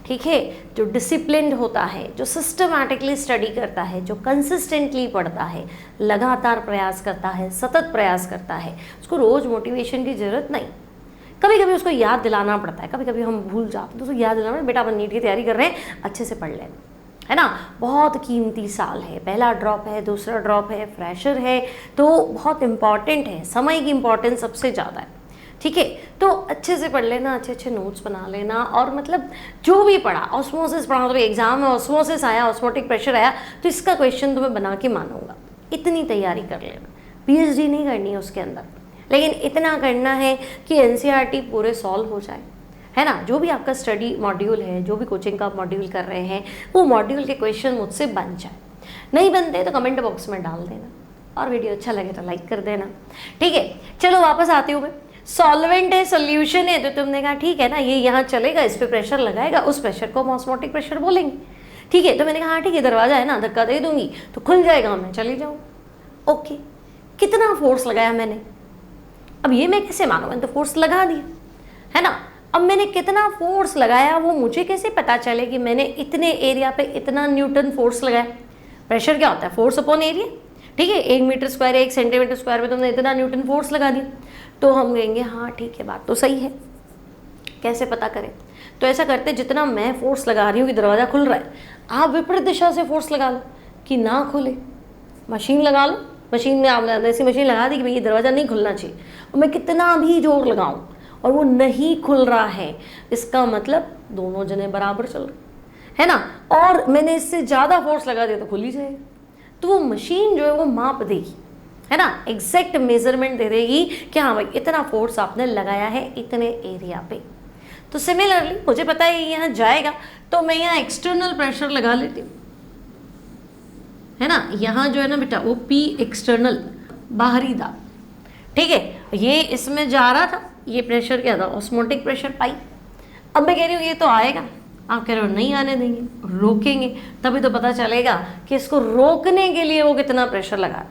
ठीक है, जो डिसिप्लिन्ड होता है, जो सिस्टमैटिकली स्टडी करता है, जो कंसिस्टेंटली पढ़ता है, लगातार प्रयास करता है, सतत प्रयास करता है, उसको रोज़ मोटिवेशन की ज़रूरत नहीं। कभी कभी उसको याद दिलाना पड़ता है, कभी कभी हम भूल जाते हैं, तो उसको याद दिलाना, बेटा अपन नीट की तैयारी कर रहे हैं, अच्छे से पढ़ लेना, है ना। बहुत कीमती साल है, पहला ड्रॉप है, दूसरा ड्रॉप है, फ्रेशर है, तो बहुत इंपॉर्टेंट है, समय की इंपॉर्टेंस सबसे ज़्यादा है। ठीक है, तो अच्छे से पढ़ लेना, अच्छे अच्छे नोट्स बना लेना, और मतलब जो भी पढ़ा, ऑस्मोसिस पढ़ा, तो एग्जाम में ऑस्मोसिस आया, ऑस्मोटिक प्रेशर आया, तो इसका क्वेश्चन तो मैं बना के मानूंगा। इतनी तैयारी कर लेना, पीएचडी नहीं करनी है उसके अंदर, लेकिन इतना करना है कि एनसीईआरटी पूरे सॉल्व हो जाए, है ना। जो भी आपका स्टडी मॉड्यूल है, जो भी कोचिंग का मॉड्यूल कर रहे हैं, वो मॉड्यूल के क्वेश्चन मुझसे बन जाए। नहीं बनते तो कमेंट बॉक्स में डाल देना, और वीडियो अच्छा लगे तो लाइक कर देना। ठीक है, चलो वापस आती हूँ मैं। सॉल्वेंट है, सोल्यूशन है, तो तुमने कहा ठीक है ना, ये यहाँ चलेगा, इस पर प्रेशर लगाएगा, उस प्रेशर को हम ऑस्मोटिक प्रेशर बोलेंगे। ठीक है, तो मैंने कहा हाँ ठीक है, दरवाजा है ना, धक्का दे दूंगी तो खुल जाएगा, मैं चली जाऊँ। ओके, कितना फोर्स लगाया मैंने, अब ये मैं कैसे मानूं, मैंने तो फोर्स लगा दिया, है ना। अब मैंने कितना फोर्स लगाया वो मुझे कैसे पता चले कि मैंने इतने एरिया पे इतना न्यूटन फोर्स लगाया। प्रेशर क्या होता है, फोर्स अपॉन एरिया। ठीक है, 1 मीटर स्क्वायर, 1 सेंटीमीटर स्क्वायर पे तुमने इतना न्यूटन फोर्स लगा दिया, तो हम कहेंगे हाँ ठीक है, बात तो सही है। कैसे पता करें, तो ऐसा करते, जितना मैं फोर्स लगा रही हूँ कि दरवाज़ा खुल रहा है, आप विपरीत दिशा से फोर्स लगा लो कि ना खुले। मशीन लगा लो, मशीन में आपने ऐसी मशीन लगा दी कि भाई ये दरवाज़ा नहीं खुलना चाहिए, और मैं कितना भी जोर लगाऊं और वो नहीं खुल रहा है, इसका मतलब दोनों जने बराबर चल रहे, है ना। और मैंने इससे ज़्यादा फोर्स लगा दिया तो खुल ही जाएगा। तो वो मशीन जो है वो माप देगी, है ना, एग्जैक्ट मेजरमेंट दे देगी कि हाँ भाई इतना फोर्स आपने लगाया है इतने एरिया पे। तो सिमिलरली मुझे पता है यहाँ जाएगा, तो मैं यहाँ एक्सटर्नल प्रेशर लगा लेती हूँ, है ना। यहाँ जो है ना बेटा वो पी एक्सटर्नल, बाहरी दाब। ठीक है, ये इसमें जा रहा था, ये प्रेशर क्या था, ऑस्मोटिक प्रेशर पाई। अब मैं कह रही हूँ ये तो आएगा, आप कह रहे हो नहीं आने देंगे, रोकेंगे, तभी तो पता चलेगा कि इसको रोकने के लिए वो कितना प्रेशर लगा।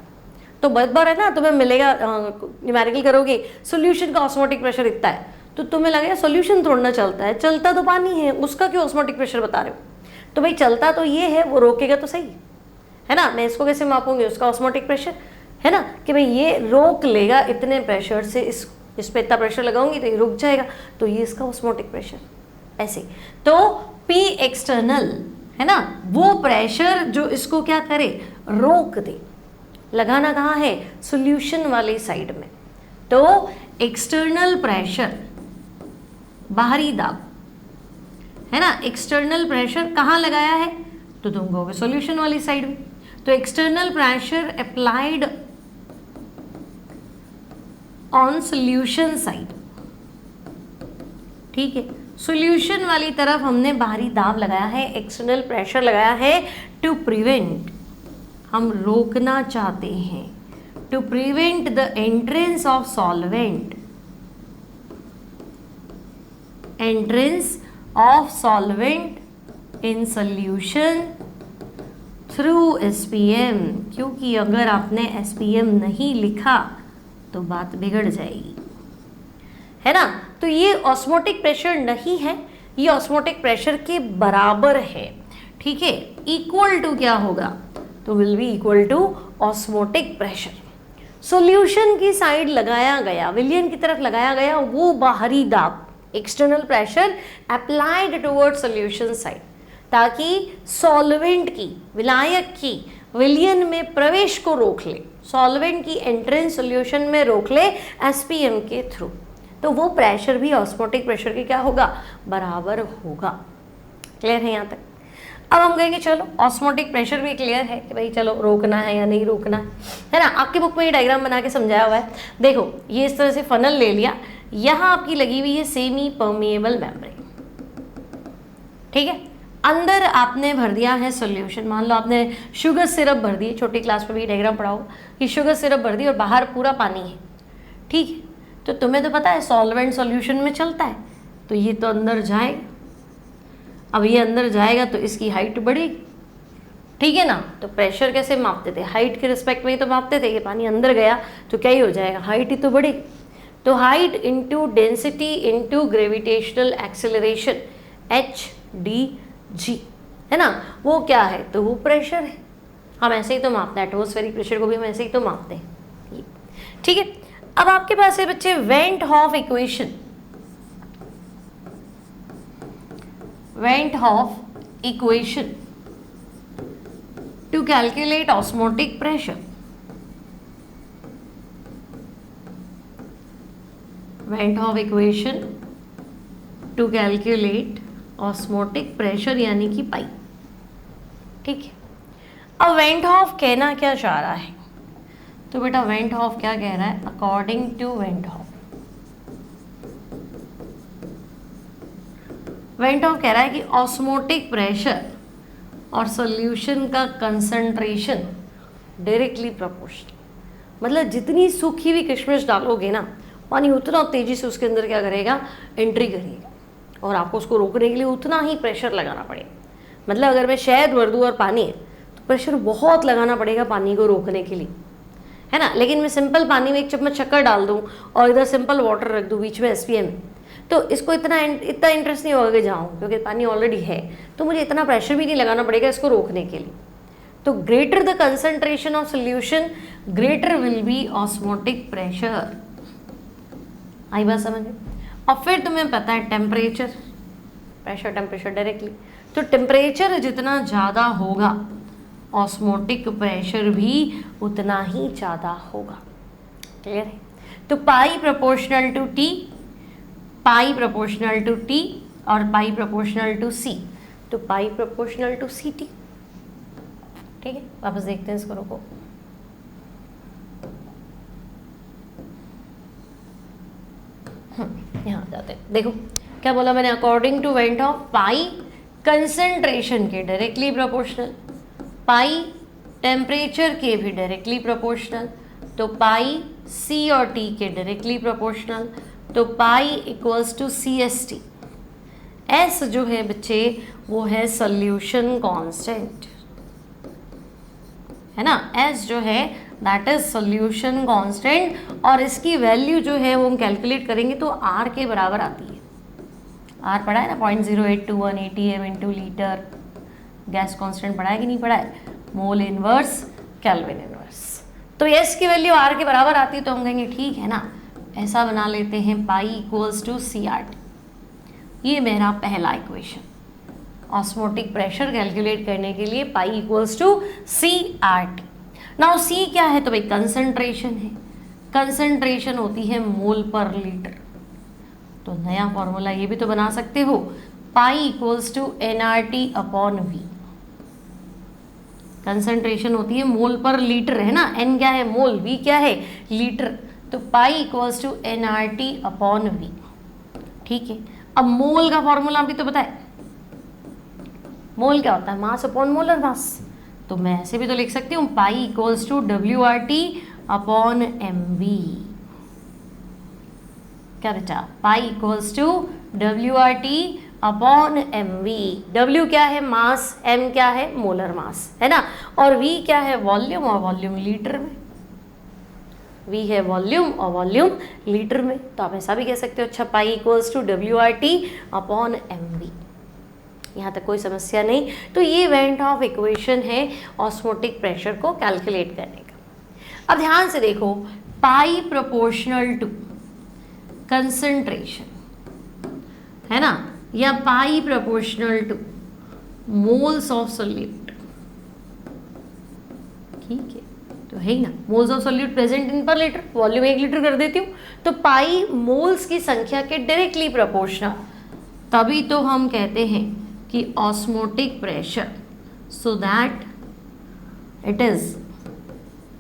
तो बार है ना, तुम्हें मिलेगा, न्यूमेरिकल करोगे, सोल्यूशन का ऑस्मोटिक प्रेशर इतना है, तो तुम्हें लगेगा सोल्यूशन थोड़ा ना चलता है, चलता तो पानी है, उसका क्यों ऑस्मोटिक प्रेशर बता रहे हो। तो भाई चलता तो ये है, वो रोकेगा तो सही है ना। मैं इसको कैसे मापूंगी, उसका ऑस्मोटिक प्रेशर, है ना, कि भाई ये रोक लेगा इतने प्रेशर से इस इस पर इतना प्रेशर लगाऊंगी तो ये रुक जाएगा, तो ये इसका ऑस्मोटिक प्रेशर। ऐसे तो P एक्सटर्नल है ना, वो प्रेशर जो इसको क्या करे, रोक दे। लगाना कहाँ है, सॉल्यूशन वाली साइड में। तो एक्सटर्नल प्रेशर, बाहरी दाब है ना, एक्सटर्नल प्रेशर कहाँ लगाया है, तो तुम कहोगे सॉल्यूशन वाली साइड में। तो external pressure applied on solution side, ठीक है, सॉल्यूशन वाली तरफ हमने बाहरी दाब लगाया है, एक्सटर्नल प्रेशर लगाया है टू प्रिवेंट, हम रोकना चाहते हैं, to prevent the entrance of solvent, entrance of solvent in solution through SPM, क्योंकि अगर आपने SPM नहीं लिखा तो बात बिगड़ जाएगी, है ना। तो ये ऑस्मोटिक प्रेशर नहीं है, ये ऑस्मोटिक प्रेशर के बराबर है, ठीक है। इक्वल टू क्या होगा, तो will be equal to osmotic pressure. Solution की साइड लगाया गया, विलियन की तरफ लगाया गया वो बाहरी दाब, external pressure applied toward solution side, ताकि सॉल्वेंट की, विलायक की विलियन में प्रवेश को रोक ले, सॉल्वेंट की एंट्रेंस सॉल्यूशन में रोक ले SPM के थ्रू। तो वो प्रेशर भी ऑस्मोटिक प्रेशर के क्या होगा, बराबर होगा। क्लियर है यहाँ तक। अब हम कहेंगे चलो ऑस्मोटिक प्रेशर भी क्लियर है कि भाई चलो रोकना है या नहीं रोकना है ना। आपकी बुक में ये डायग्राम बना के समझाया हुआ है। देखो ये इस तरह से फनल ले लिया, यहाँ आपकी लगी हुई है सेमी परमिएबल मेम्ब्रेन, ठीक है। अंदर आपने भर दिया है सॉल्यूशन, मान लो आपने शुगर सिरप भर दी, छोटी क्लास में भी डायग्राम पढ़ा होगा कि शुगर सिरप भर दी और बाहर पूरा पानी है, ठीक है। तो तुम्हें तो पता है सॉल्वेंट सॉल्यूशन में चलता है, तो ये तो अंदर जाएगा। अब ये अंदर जाएगा तो इसकी हाइट बढ़ेगी, ठीक है ना। तो प्रेशर कैसे मापते थे, हाइट के रिस्पेक्ट में ही तो मापते थे। ये पानी अंदर गया तो क्या ही हो जाएगा, हाइट ही तो बढ़ेगी। तो height into density into gravitational acceleration HdG, है ना, वो क्या है, तो वो प्रेशर है। हम ऐसे ही तो मापते हैं, एटमॉस्फेरिक प्रेशर को भी हम ऐसे ही तो मापते हैं, ठीक है। अब आपके पास है बच्चे van't Hoff equation, van't Hoff equation to calculate osmotic pressure, van't Hoff equation to calculate osmotic pressure यानी कि पाई, ठीक है। अब वेंट हॉफ कहना क्या चाह रहा है, तो बेटा वेंट हॉफ क्या कह रहा है, according to van't Hoff, van't Hoff कह रहा है कि ऑस्मोटिक प्रेशर और सॉल्यूशन का कंसंट्रेशन डायरेक्टली प्रोपोर्शनल, मतलब जितनी सूखी हुई किशमिश डालोगे ना, पानी उतना तेजी से उसके अंदर क्या करेगा, एंट्री करेगा, और आपको उसको रोकने के लिए उतना ही प्रेशर लगाना पड़ेगा। मतलब अगर मैं शहद भर दूँ और पानी है तो प्रेशर बहुत लगाना पड़ेगा पानी को रोकने के लिए, है ना। लेकिन मैं सिंपल पानी में 1 चम्मच शक्कर डाल दूँ और इधर सिंपल वाटर रख दूँ बीच में SPM, तो इसको इतना इंटरेस्ट नहीं होगा कि जाऊँ, क्योंकि पानी ऑलरेडी है, तो मुझे इतना प्रेशर भी नहीं लगाना पड़ेगा इसको रोकने के लिए। तो greater the concentration of solution greater will be osmotic pressure. आई बात समझ में। और फिर तुम्हें पता है टेम्परेचर, प्रेशर टेम्परेचर डायरेक्टली, तो टेम्परेचर जितना ज़्यादा होगा ऑस्मोटिक प्रेशर भी उतना ही ज़्यादा होगा। क्लियर है। तो pi proportional to T, pi proportional to T और पाई प्रोपोर्शनल टू C, तो पाई प्रोपोर्शनल टू CT, ठीक है। वापस देखते हैं इसको, रोको। यहाँ जाते हैं, देखो क्या बोला मैंने, according to van't Hoff pi concentration के डायरेक्टली प्रोपोर्शनल, पाई टेम्परेचर के भी डायरेक्टली प्रोपोर्शनल, तो पाई C और T के डायरेक्टली प्रोपोर्शनल, तो pi equals to CST। S जो है बच्चे वो है सॉल्यूशन कांस्टेंट, है ना। S जो है दैट इज सॉल्यूशन कांस्टेंट, और इसकी वैल्यू जो है वो हम कैलकुलेट करेंगे तो R के बराबर आती है। R पढ़ा है ना, 0.0821 ATM into litre. Gas constant पढ़ा है कि नहीं पढ़ा है, मोल इनवर्स केल्विन इनवर्स। तो S की वैल्यू R के बराबर आती है, तो हम कहेंगे ठीक है ना, ऐसा बना लेते हैं पाई इक्वल्स टू CRT। ये मेरा पहला इक्वेशन। ऑस्मोटिक प्रेशर कैलकुलेट करने के लिए pi equals to CRT। Now C क्या है? तो भाई कंसंट्रेशन है। कंसंट्रेशन होती है मोल पर लीटर। तो नया फॉर्मूला ये भी तो बना सकते हो, pi equals to nRT upon V। Concentration होती है मोल पर लीटर, है ना। N क्या है? मोल। V क्या है? लीटर। तो pi equals to nRT upon V। ठीक है, अब मोल का फॉर्मूला भी तो बताए। मोल क्या होता है? Mass upon molar mass. तो मैं ऐसे भी तो लिख सकती हूँ, pi equals to WRT upon MV। क्या बचा? Pi equals to WRT upon MV। W क्या है? मास। M क्या है? मोलर मास, है ना। और V क्या है? वॉल्यूम, और वॉल्यूम लीटर में। V है वॉल्यूम और वॉल्यूम लीटर में। तो आप ऐसा भी कह सकते हो, अच्छा pi equals to WRT upon MV। यहाँ तक कोई समस्या नहीं। तो ये वेंट ऑफ इक्वेशन है ऑस्मोटिक प्रेशर को कैलकुलेट करने का। अब ध्यान से देखो, पाई प्रोपोर्शनल टू कंसंट्रेशन, है ना, या pi proportional to moles of solute. ठीक है, तो है ही ना, moles of solute present in per litre, volume 1 litre कर देती हूँ। तो पाई मोल्स की संख्या के डायरेक्टली प्रोपोर्शनल, तभी तो हम कहते हैं कि osmotic pressure, so that it is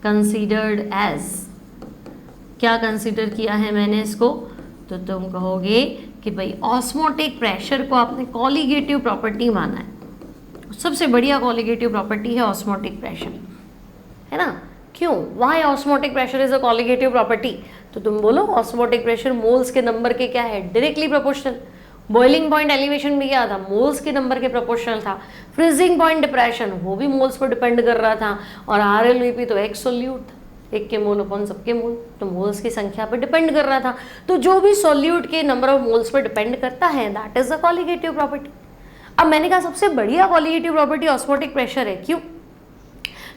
considered as, क्या कंसीडर किया है मैंने इसको? तो तुम कहोगे कि भाई ऑस्मोटिक प्रेशर को आपने कॉलिगेटिव प्रॉपर्टी माना है। सबसे बढ़िया कॉलिगेटिव प्रॉपर्टी है ऑस्मोटिक प्रेशर, है ना। क्यों? Why osmotic pressure is a colligative property? तो तुम बोलो ऑस्मोटिक प्रेशर मोल्स के नंबर के क्या है? Directly proportional. Boiling point elevation भी क्या था? मोल्स के नंबर के प्रोपोर्शनल था। फ्रीजिंग पॉइंट डिप्रेशन वो भी मोल्स पर डिपेंड कर रहा था। और RLVP तो एक सोल्यूट था, एक के मोल अपॉन सबके मोल, तो मोल्स की संख्या पर डिपेंड कर रहा था। तो जो भी सोल्यूट के number of moles per depend करता है, that is a colligative property. अब मैंने कहा सबसे बढ़िया कॉलिगेटिव प्रॉपर्टी ऑस्मोटिक प्रेशर है। क्यों?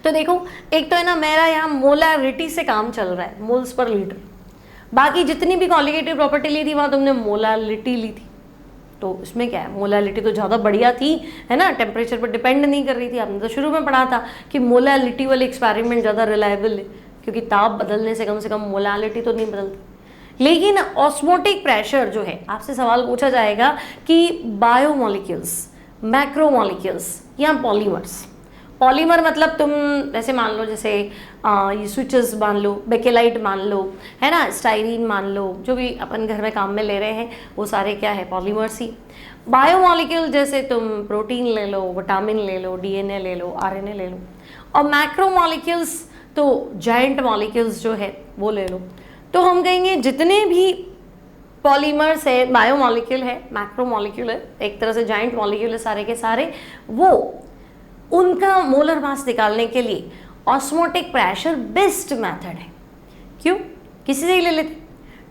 तो देखो, एक तो है ना, मेरा यहाँ मोलारिटी से काम चल रहा है, मोल्स पर लीटर। बाकी जितनी भी कॉलिगेटिव प्रॉपर्टी ली थी वहाँ तुमने मोलारिटी ली थी। तो इसमें क्या है? मोलारिटी तो ज़्यादा बढ़िया थी, है ना, टेम्परेचर पर डिपेंड नहीं कर रही थी। आपने तो शुरू में पढ़ा था कि मोलारिटी वाले एक्सपेरिमेंट ज़्यादा रिलायबल है, क्योंकि ताप बदलने से कम मोलारिटी तो नहीं बदलती। लेकिन ऑस्मोटिक प्रेशर जो है, आपसे सवाल पूछा जाएगा कि बायोमोलिक्यूल्स, मैक्रोमोलिक्यूल्स या पॉलीमर्स। पॉलीमर मतलब तुम ऐसे मान लो, जैसे ये स्विचेस मान लो, बेकेलाइट मान लो, है ना, स्टाइरीन मान लो, जो भी अपन घर में काम में ले रहे हैं वो सारे क्या है? पॉलीमर्स ही। बायोमोलिक्यूल जैसे तुम प्रोटीन ले लो, विटामिन ले लो, DNA ले लो, RNA ले लो। और मैक्रोमोलिक्यूल्स तो जाइंट मॉलिक्यूल्स जो है वो ले लो। तो हम कहेंगे जितने भी पॉलीमर्स है, बायोमोलिक्यूल है, मैक्रोमोलिक्यूल है, एक तरह से जाइंट मॉलिक्यूल है सारे के सारे, वो उनका मोलर मास निकालने के लिए ऑस्मोटिक प्रेशर बेस्ट मेथड है। क्यों? किसी से ही ले लेते।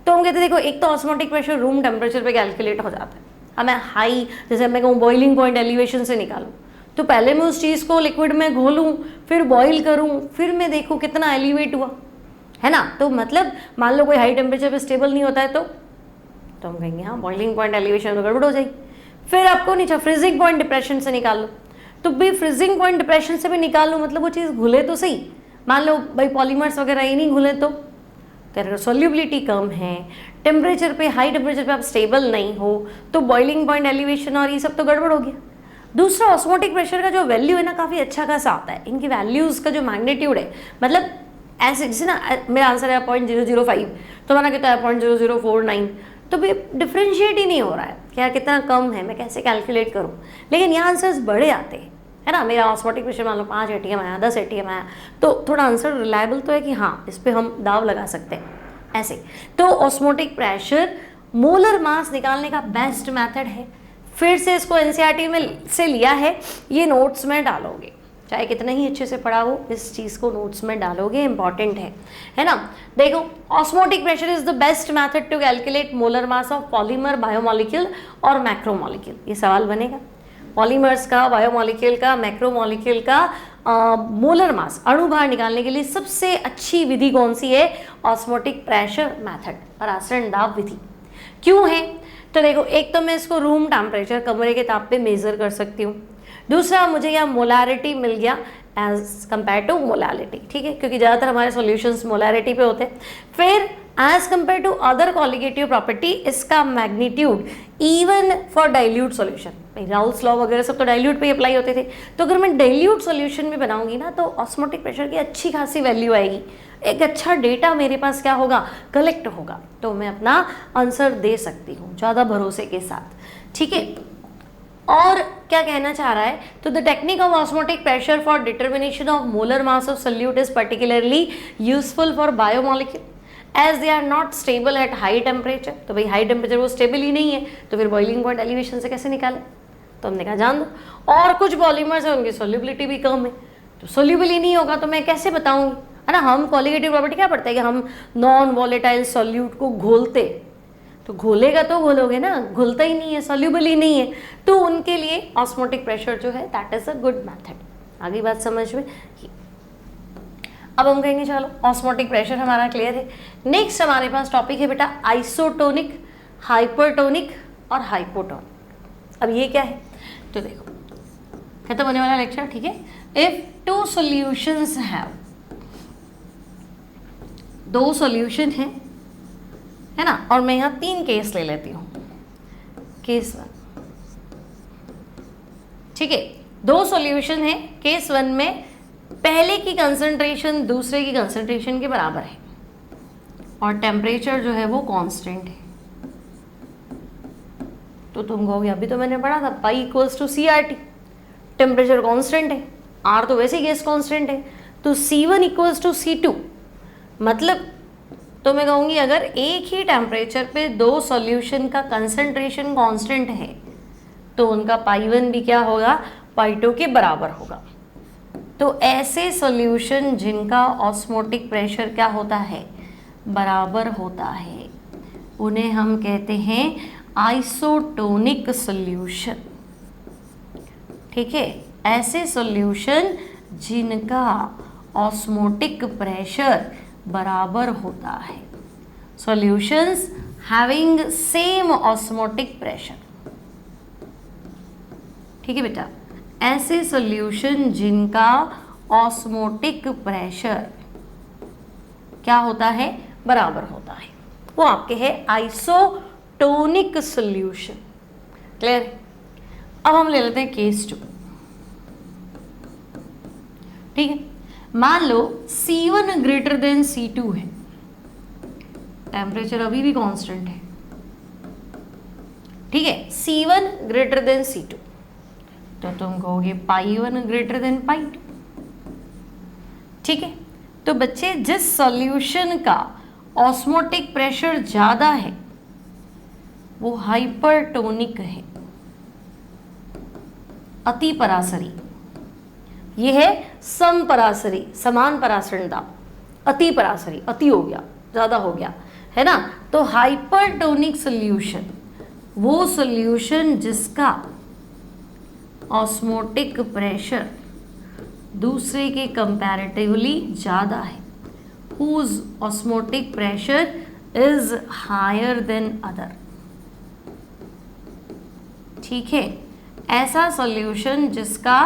तो हम कहते देखो, एक तो ऑस्मोटिक प्रेशर रूम टेम्परेचर पे कैलकुलेट हो जाता है। अब मैं हाई, जैसे मैं कहूँ बॉइलिंग पॉइंट एलिवेशन से निकालूँ, तो पहले मैं उस चीज़ को लिक्विड में घोलूँ, फिर बॉईल करूँ, फिर मैं देखूँ कितना एलिवेट हुआ, है ना। तो मतलब मान लो कोई हाई टेम्परेचर पे स्टेबल नहीं होता है तो हम कहेंगे हाँ बॉइलिंग पॉइंट एलिवेशन में गड़बड़ हो जाएगी। फिर आपको नीचे फ्रीजिंग पॉइंट डिप्रेशन से निकाल लो, तो भी फ्रीजिंग पॉइंट डिप्रेशन से भी निकाल लो, मतलब वो चीज़ घुले तो सही। मान लो भाई पॉलीमर्स वगैरह ही नहीं घुले तो अगर सोल्यूबिलिटी कम है, टेम्परेचर पे, हाई टेम्परेचर पे आप स्टेबल नहीं हो, तो बॉइलिंग पॉइंट एलिवेशन और ये सब तो गड़बड़ हो गया। दूसरा, ऑस्मोटिक प्रेशर का जो वैल्यू है ना काफ़ी अच्छा खासा आता है। इनकी वैल्यूज़ का जो मैग्नीट्यूड है, मतलब ऐसे जैसे ना मेरा आंसर है 0.005, तो मैंने कहता है 0.0049, तो भी डिफ्रेंशिएट ही नहीं हो रहा है क्या कितना कम है, मैं कैसे कैलकुलेट करूँ। लेकिन यहाँ आंसर्स बड़े आते हैं, है ना। मेरा ऑस्मोटिक प्रेशर मान लो 5 ATM आया, 10 ATM आया, तो थोड़ा आंसर रिलायबल तो है कि हाँ इस पर हम दाव लगा सकते हैं ऐसे। तो ऑस्मोटिक प्रेशर मोलर मास निकालने का बेस्ट मेथड है। फिर से इसको NCERT में से लिया है, ये नोट्स में डालोगे, चाहे कितना ही अच्छे से पढ़ा हो, इस चीज़ को नोट्स में डालोगे, इंपॉर्टेंट है ना। देखो, osmotic pressure is the best method to calculate molar mass of polymer, biomolecule और मैक्रोमोलिक्यूल। ये सवाल बनेगा पॉलीमर्स का, बायोमोलिक्यूल का, मैक्रोमोलिक्यूल का मोलर मास, अणुभार निकालने के लिए सबसे अच्छी विधि कौन सी है? ऑस्मोटिक प्रेशर मेथड, परासरण दाब विधि। क्यों है? तो देखो, एक तो मैं इसको रूम टेम्परेचर, कमरे के ताप पे मेजर कर सकती हूँ। दूसरा, मुझे यहाँ मोलारिटी मिल गया एज कंपेयर टू मोलालिटी, ठीक है, क्योंकि ज़्यादातर हमारे सॉल्यूशंस मोलारिटी पे होते हैं। फिर as compare to other colligative property, इसका magnitude even for dilute solution, Raoult's law वगैरह सब तो डाइल्यूट पे अप्लाई होते थे, तो अगर मैं डाइल्यूट सॉल्यूशन भी बनाऊंगी ना, तो ऑस्मोटिक प्रेशर की अच्छी खासी वैल्यू आएगी, एक अच्छा डेटा मेरे पास क्या होगा? कलेक्ट होगा, तो मैं अपना आंसर दे सकती हूँ ज़्यादा भरोसे के साथ, ठीक है। और क्या कहना चाह रहा है? तो the technique of osmotic pressure for determination of molar mass of solute is particularly useful for biomolecule as they are not stable at high temperature. तो भाई हाई टेम्परेचर वो स्टेबल ही नहीं है, तो फिर बॉइलिंग पॉइंट एलिवेशन से कैसे निकाले? तो हमने कहा जान दो। और कुछ पॉलीमर्स है उनकी सोल्यूबिलिटी भी कम है, तो सोल्यूबल ही नहीं होगा तो मैं कैसे बताऊंगी, है ना। हम कॉलिगेटिव प्रॉपर्टी क्या पढ़ते हैं कि हम नॉन वॉलेटाइल सॉल्यूट को घोलते, तो घोलेगा तो घोलोगे ना, घुलता ही नहीं है, सॉल्यूबल ही नहीं है, तो उनके लिए ऑस्मोटिक प्रेशर जो है that is a good method. आगे बात समझ में। अब हम कहेंगे चलो ऑस्मोटिक प्रेशर हमारा क्लियर है। नेक्स्ट हमारे पास टॉपिक है बेटा आइसोटोनिक, हाइपरटोनिक और हाइपोटोनिक। अब ये क्या है? तो देखो, खत्म होने वाला लेक्चर, ठीक है। इफ टू सॉल्यूशंस हैव, दो सॉल्यूशन है ना, और मैं यहाँ 3 केस ले लेती हूँ। केस 1, ठीक है, 2 सॉल्यूशन है। केस 1 में पहले की कंसंट्रेशन दूसरे की कंसंट्रेशन के बराबर है और टेम्परेचर जो है वो कांस्टेंट है। तो तुम कहोगे अभी तो मैंने पढ़ा था pi equals to CRT, temperature constant है, R तो वैसे ही गैस कांस्टेंट है, तो C1 इक्वल्स टू C2। मतलब तो मैं कहूँगी अगर एक ही टेम्परेचर पे 2 सॉल्यूशन का कंसंट्रेशन कांस्टेंट है तो उनका पाई 1 भी क्या होगा? पाई 2 के बराबर होगा। तो ऐसे सॉल्यूशन जिनका ऑस्मोटिक प्रेशर क्या होता है? बराबर होता है, उन्हें हम कहते हैं आइसोटोनिक सॉल्यूशन, ठीक है। ऐसे सॉल्यूशन जिनका ऑस्मोटिक प्रेशर बराबर होता है, solutions having same osmotic pressure, ठीक है बेटा। ऐसे सॉल्यूशन जिनका ऑस्मोटिक प्रेशर क्या होता है? बराबर होता है, वो आपके है आइसोटोनिक सॉल्यूशन। क्लियर? अब हम ले लेते हैं केस 2, ठीक है। मान लो C1 ग्रेटर देन C2 है, टेम्परेचर अभी भी कांस्टेंट है, ठीक है। C1 ग्रेटर देन C2, तो तुम कहोगे पाई 1 ग्रेटर देन पाई 2, ठीक है। तो बच्चे जिस सॉल्यूशन का ऑस्मोटिक प्रेशर ज़्यादा है वो हाइपरटोनिक है, अति परासरी। ये है समपरासरी, समान परासरण दाब। अति परासरी, अति हो गया, ज़्यादा हो गया, है ना। तो हाइपरटोनिक सॉल्यूशन वो सॉल्यूशन जिसका ऑस्मोटिक प्रेशर दूसरे के कंपैरेटिवली ज़्यादा है, whose osmotic pressure is higher than other, ठीक है। ऐसा सॉल्यूशन जिसका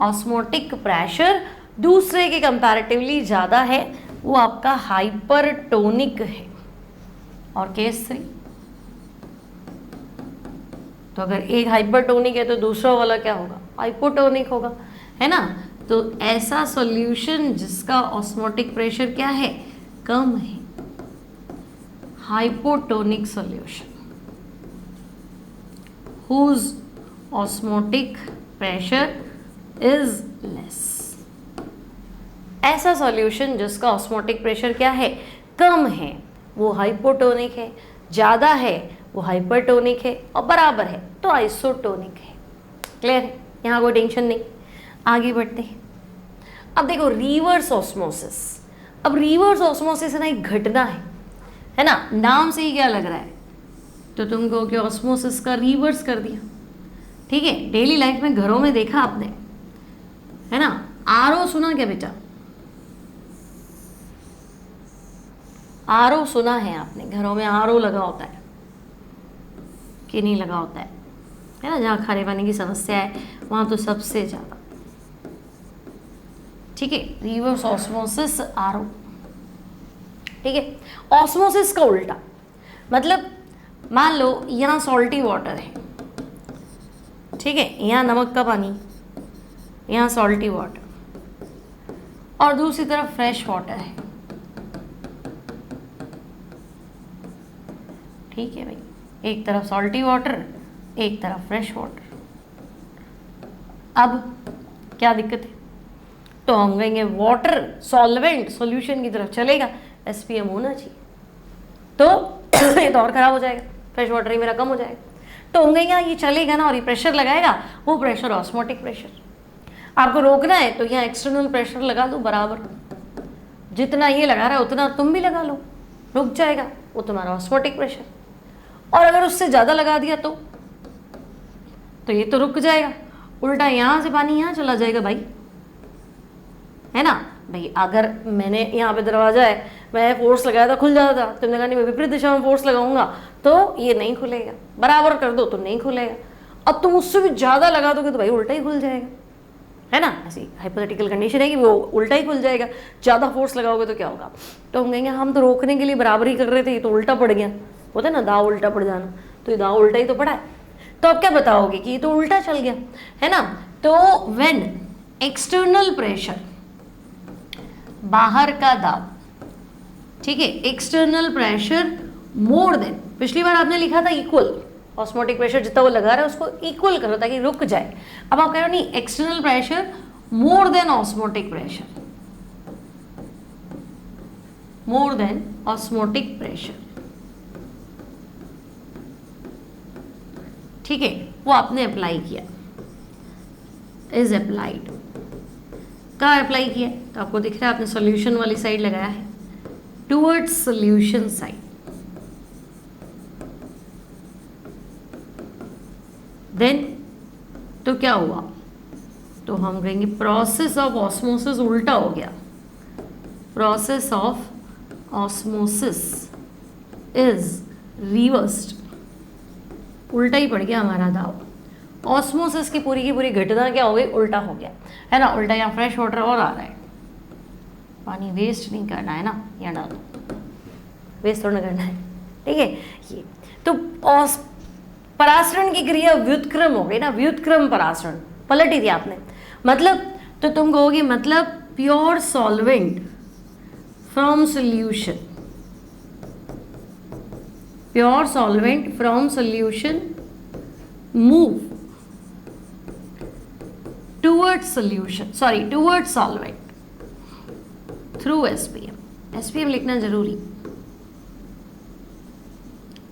ऑस्मोटिक प्रेशर दूसरे के कंपैरेटिवली ज़्यादा है वो आपका हाइपरटोनिक है। और केस 3, तो अगर एक हाइपरटोनिक है तो दूसरा वाला क्या होगा? हाइपोटोनिक होगा, है ना। तो ऐसा सॉल्यूशन जिसका ऑस्मोटिक प्रेशर क्या है? कम है, hypotonic solution, whose osmotic pressure is less। ऐसा सॉल्यूशन जिसका ऑस्मोटिक प्रेशर क्या है? कम है, वो हाइपोटोनिक है, ज़्यादा है वो हाइपरटोनिक है, और बराबर है तो आइसोटोनिक है। क्लियर है? यहाँ कोई टेंशन नहीं। आगे बढ़ते हैं। अब देखो रिवर्स ऑस्मोसिस। अब रिवर्स ऑस्मोसिस ना एक घटना है ना, नाम से ही क्या लग रहा है? तो तुम कहो कि ऑस्मोसिस का रिवर्स कर दिया, ठीक है। डेली लाइफ में घरों में देखा आपने, है ना, आरओ सुना क्या बेटा? आरओ सुना है आपने? घरों में आरओ लगा होता है कि नहीं लगा होता है ना? जहाँ खारे पानी की समस्या है वहाँ तो सबसे ज़्यादा। ठीक है, रिवर्स ऑस्मोसिस आरओ। ठीक है, ऑस्मोसिस का उल्टा मतलब मान लो यहाँ सॉल्टी वाटर है, ठीक है, यहाँ नमक का पानी, यहाँ सॉल्टी वाटर, और दूसरी तरफ फ्रेश वाटर है। ठीक है भाई, एक तरफ सॉल्टी वाटर, एक तरफ फ्रेश वाटर। अब क्या दिक्कत है? तो हम कहेंगे वाटर सॉल्वेंट सॉल्यूशन की तरफ चलेगा, एसपीएम होना चाहिए, तो ये तो और खराब हो जाएगा, फ्रेश वाटर ही मेरा कम हो जाएगा। तो हम कहेंगे ये चलेगा ना, और ये प्रेशर लगाएगा, वो प्रेशर ऑस्मोटिक प्रेशर। आपको रोकना है तो यहाँ एक्सटर्नल प्रेशर लगा दो बराबर, जितना ये लगा रहा है उतना तुम भी लगा लो, रुक जाएगा, वो तुम्हारा ऑस्मोटिक प्रेशर। और अगर उससे ज़्यादा लगा दिया तो ये तो रुक जाएगा, उल्टा यहाँ से पानी यहाँ चला जाएगा भाई, है ना भाई। अगर मैंने यहाँ पे दरवाजा है, मैं फोर्स लगाया था खुल जाता था, तुमने कहा नहीं मैं विपरीत दिशा में फोर्स लगाऊंगा तो ये नहीं खुलेगा, बराबर कर दो तो नहीं खुलेगा। अब तुम उससे भी ज़्यादा लगा दोगे तो भाई उल्टा ही खुल जाएगा, है ना। ऐसी हाइपोथेटिकल कंडीशन है कि वो उल्टा ही खुल जाएगा, ज़्यादा फोर्स लगाओगे तो क्या होगा। तो हम कहेंगे हम तो रोकने के लिए बराबर ही कर रहे थे, ये तो उल्टा पड़ गया, होता है ना दाव उल्टा पड़ जाना, तो ये दाव उल्टा ही तो पड़ा है। तो अब क्या बताओगे कि ये तो उल्टा चल गया, है ना। तो व्हेन एक्सटर्नल प्रेशर, बाहर का दाब, ठीक है, एक्सटर्नल प्रेशर मोर देन, पिछली बार आपने लिखा था इक्वल, ऑस्मोटिक प्रेशर जितना वो लगा रहा है उसको इक्वल करो ताकि रुक जाए। अब आप कह रहे हो नहीं, external pressure more than osmotic pressure, more than osmotic pressure, ठीक है, वो आपने अप्लाई किया, इज अप्लाइड। कहाँ अप्लाई किया? तो आपको दिख रहा है आपने सॉल्यूशन वाली साइड लगाया है, टुवर्ड्स सॉल्यूशन साइड। देन तो क्या हुआ? तो हम कहेंगे प्रोसेस ऑफ ऑस्मोसिस उल्टा हो गया, process of osmosis is reversed, उल्टा ही पड़ गया हमारा दाव। ऑस्मोसिस की पूरी घटना क्या हो गई? उल्टा हो गया, है ना। उल्टा यहाँ फ्रेश वाटर और आ रहा है, पानी वेस्ट नहीं करना है ना, यहाँ डाल दो, वेस्ट थोड़ा करना है, ठीक है। ये तो परासरण की क्रिया व्युत्क्रम हो गई ना, व्युत्क्रम परासरण पलट ही दिया आपने। मतलब तो तुम कहोगे मतलब pure solvent from solution, pure solvent from solution move towards solution, sorry towards solvent through SPM। SPM लिखना जरूरी,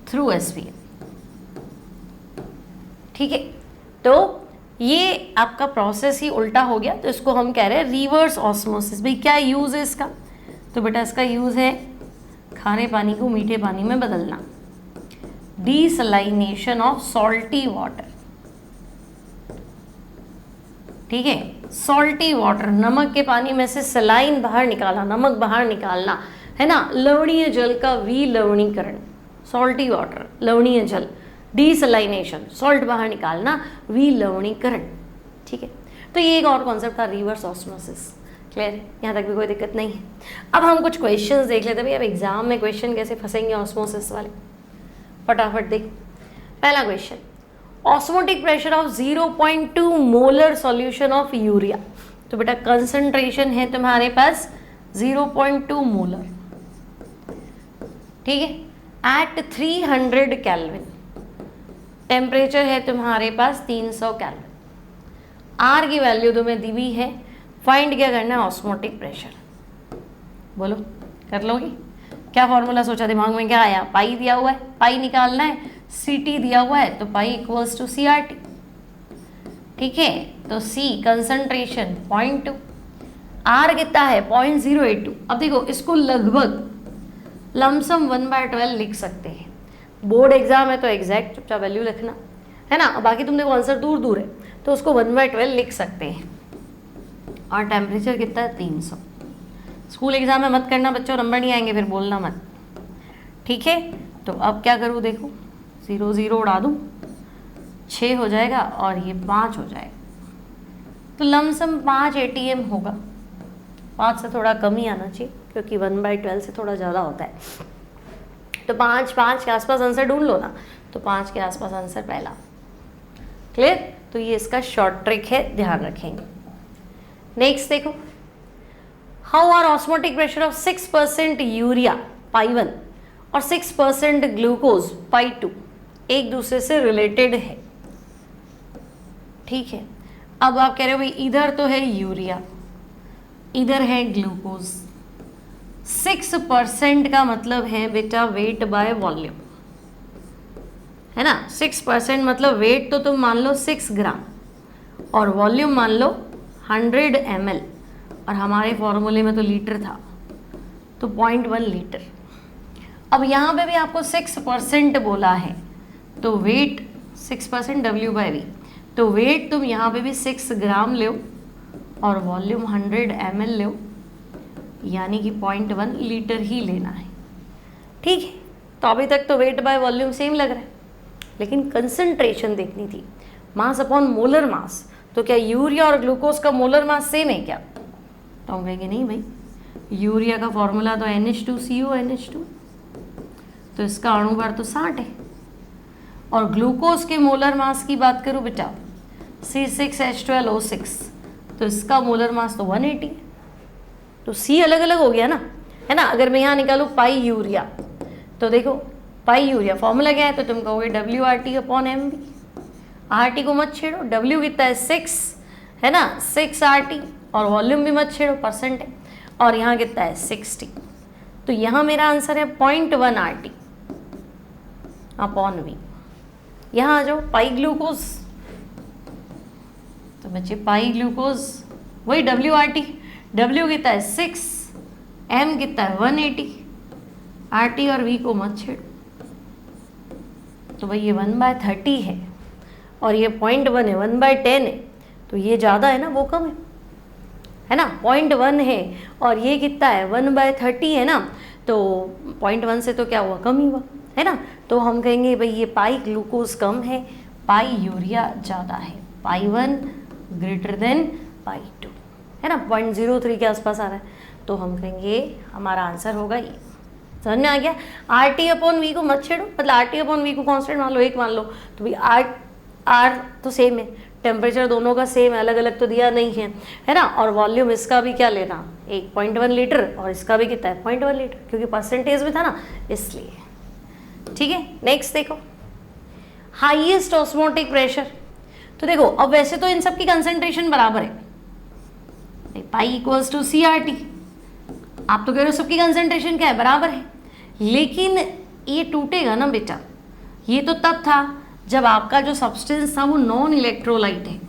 through SPM, ठीक है। तो ये आपका प्रोसेस ही उल्टा हो गया, तो इसको हम कह रहे हैं रिवर्स ऑस्मोसिस। भाई क्या यूज है इसका? तो बेटा इसका यूज है खारे पानी को मीठे पानी में बदलना, डीसलाइनेशन ऑफ सॉल्टी वाटर, ठीक है। सॉल्टी वाटर, नमक के पानी में से सलाइन बाहर निकाला, नमक बाहर निकालना, है ना। लवणीय जल का विलवणीकरण, सॉल्टी वाटर लवणीय जल, डीसलाइनेशन सॉल्ट बाहर निकालना, विलवणीकरण, ठीक है। तो ये एक और कॉन्सेप्ट था रिवर्स ऑस्मोसिस। क्लियर है? यहाँ तक भी कोई दिक्कत नहीं है। अब हम कुछ क्वेश्चंस देख लेते हैं भाई, अब एग्जाम में क्वेश्चन कैसे फंसेंगे ऑस्मोसिस वाले, फटाफट देख। पहला question, osmotic pressure of 0.2 molar solution of urea. तो बेटा कंसंट्रेशन है तुम्हारे पास 0.2 मोलर, ठीक है, एट 300 केल्विन। टेम्परेचर है तुम्हारे पास 300 केल्विन। आर की वैल्यू तुम्हें दी हुई है, फाइंड क्या करना है? Osmotic pressure. बोलो कर लोगे? क्या फॉर्मूला सोचा दिमाग में? क्या आया? पाई दिया हुआ है, पाई निकालना है, CT दिया हुआ है तो पाई इक्वल्स टू CRT, ठीक है। तो C कंसंट्रेशन 0.2, R कितना है? 0.082। अब देखो इसको लगभग लमसम 1/12 लिख सकते हैं। बोर्ड एग्जाम है तो एग्जैक्ट चुपचाप वैल्यू लिखना, है ना। बाकी तुम देखो आंसर दूर दूर है तो उसको 1/12 लिख सकते हैं। और टेम्परेचर कितना है 300। स्कूल एग्जाम में मत करना बच्चों, नंबर नहीं आएंगे फिर बोलना मत, ठीक है। तो अब क्या करूँ, देखो 0 0 उड़ा दूँ, 6 हो जाएगा और ये 5 हो जाएगा। तो लमसम 5 ATM होगा, 5 से थोड़ा कम ही आना चाहिए क्योंकि 1/12 से थोड़ा ज़्यादा होता है। तो 5 के आसपास आंसर ढूंढ लो ना, तो 5 के आसपास आंसर पहला। क्लियर? तो ये इसका शॉर्ट ट्रिक है, ध्यान रखेंगे। नेक्स्ट देखो, how are osmotic pressure of 6% urea pi 1 और 6% ग्लूकोज पाई 2 एक दूसरे से रिलेटेड है, ठीक है। अब आप कह रहे हो भाई इधर तो है यूरिया, इधर है ग्लूकोज, 6% का मतलब है बेटा वेट बाय वॉल्यूम, है ना। 6% मतलब वेट तो तुम मान लो 6 ग्राम और वॉल्यूम मान लो 100 ml, और हमारे फॉर्मूले में तो लीटर था, तो 0.1 लीटर। अब यहाँ पे भी आपको 6% बोला है, तो वेट 6% W/V, तो वेट तुम यहाँ पे भी 6 ग्राम लो और वॉल्यूम 100 ml लो, यानी कि 0.1 लीटर ही लेना है, ठीक है। तो अभी तक तो वेट बाय वॉल्यूम सेम लग रहा है, लेकिन कंसंट्रेशन देखनी थी, मास अपॉन मोलर मास। तो क्या यूरिया और ग्लूकोज का मोलर मास सेम है क्या? तो हम कहेंगे नहीं भाई, यूरिया का फॉर्मूला तो NH2CO NH2, तो इसका अणु भार तो 60 है। और ग्लूकोज के मोलर मास की बात करूँ बेटा, C6H12O6, तो इसका मोलर मास तो 180 है। तो C अलग अलग हो गया ना, है ना। अगर मैं यहाँ निकालूँ पाई यूरिया, तो देखो पाई यूरिया फॉर्मूला क्या है, तो तुम कहोगे WRT/MB। RT को मत छेड़ो, W कितना है 6, है ना, 6 RT, और वॉल्यूम भी मत छेड़ो, परसेंट है, और यहाँ कितना है 60। तो यहाँ मेरा आंसर है 0.1 RT/V। यहाँ आ जाओ पाई ग्लूकोज, तो बच्चे पाई ग्लूकोज वही WRT, W कितना है 6, M कितना है 180, RT और V को मत छेड़ो, तो भाई ये 1/30 है और ये 0.1 है, 1/10 है, तो ये ज़्यादा है ना, वो कम है ना। 0.1 है और ये कितना है 1/30 है ना, तो 0.1 से तो क्या हुआ, कम ही हुआ, है ना। तो हम कहेंगे भाई ये पाई ग्लूकोज कम है, पाई यूरिया ज़्यादा है, पाई 1 ग्रेटर देन पाई 2, है ना, 0.03 के आसपास आ रहा है, तो हम कहेंगे हमारा आंसर होगा ये। समझ में आ गया? RT/V को मत छेड़ो, मतलब RT/V को कांस्टेंट मान लो, 1 मान लो, तो भाई R तो सेम है, टेम्परेचर दोनों का सेम है, अलग अलग तो दिया नहीं है ना। और वॉल्यूम इसका भी क्या लेना, 1.1 लीटर, और इसका भी कितना है 0.1 लीटर, क्योंकि परसेंटेज में था ना, इसलिए, ठीक है। नेक्स्ट देखो, हाईएस्ट ऑस्मोटिक प्रेशर। तो देखो अब वैसे तो इन सब की कंसंट्रेशन बराबर है, पाई इक्वल्स टू CRT, आप तो कह रहे हो सबकी कंसंट्रेशन क्या है, बराबर है, लेकिन ये टूटेगा ना बेटा। ये तो तब था जब आपका जो सब्सटेंस था वो नॉन इलेक्ट्रोलाइट है।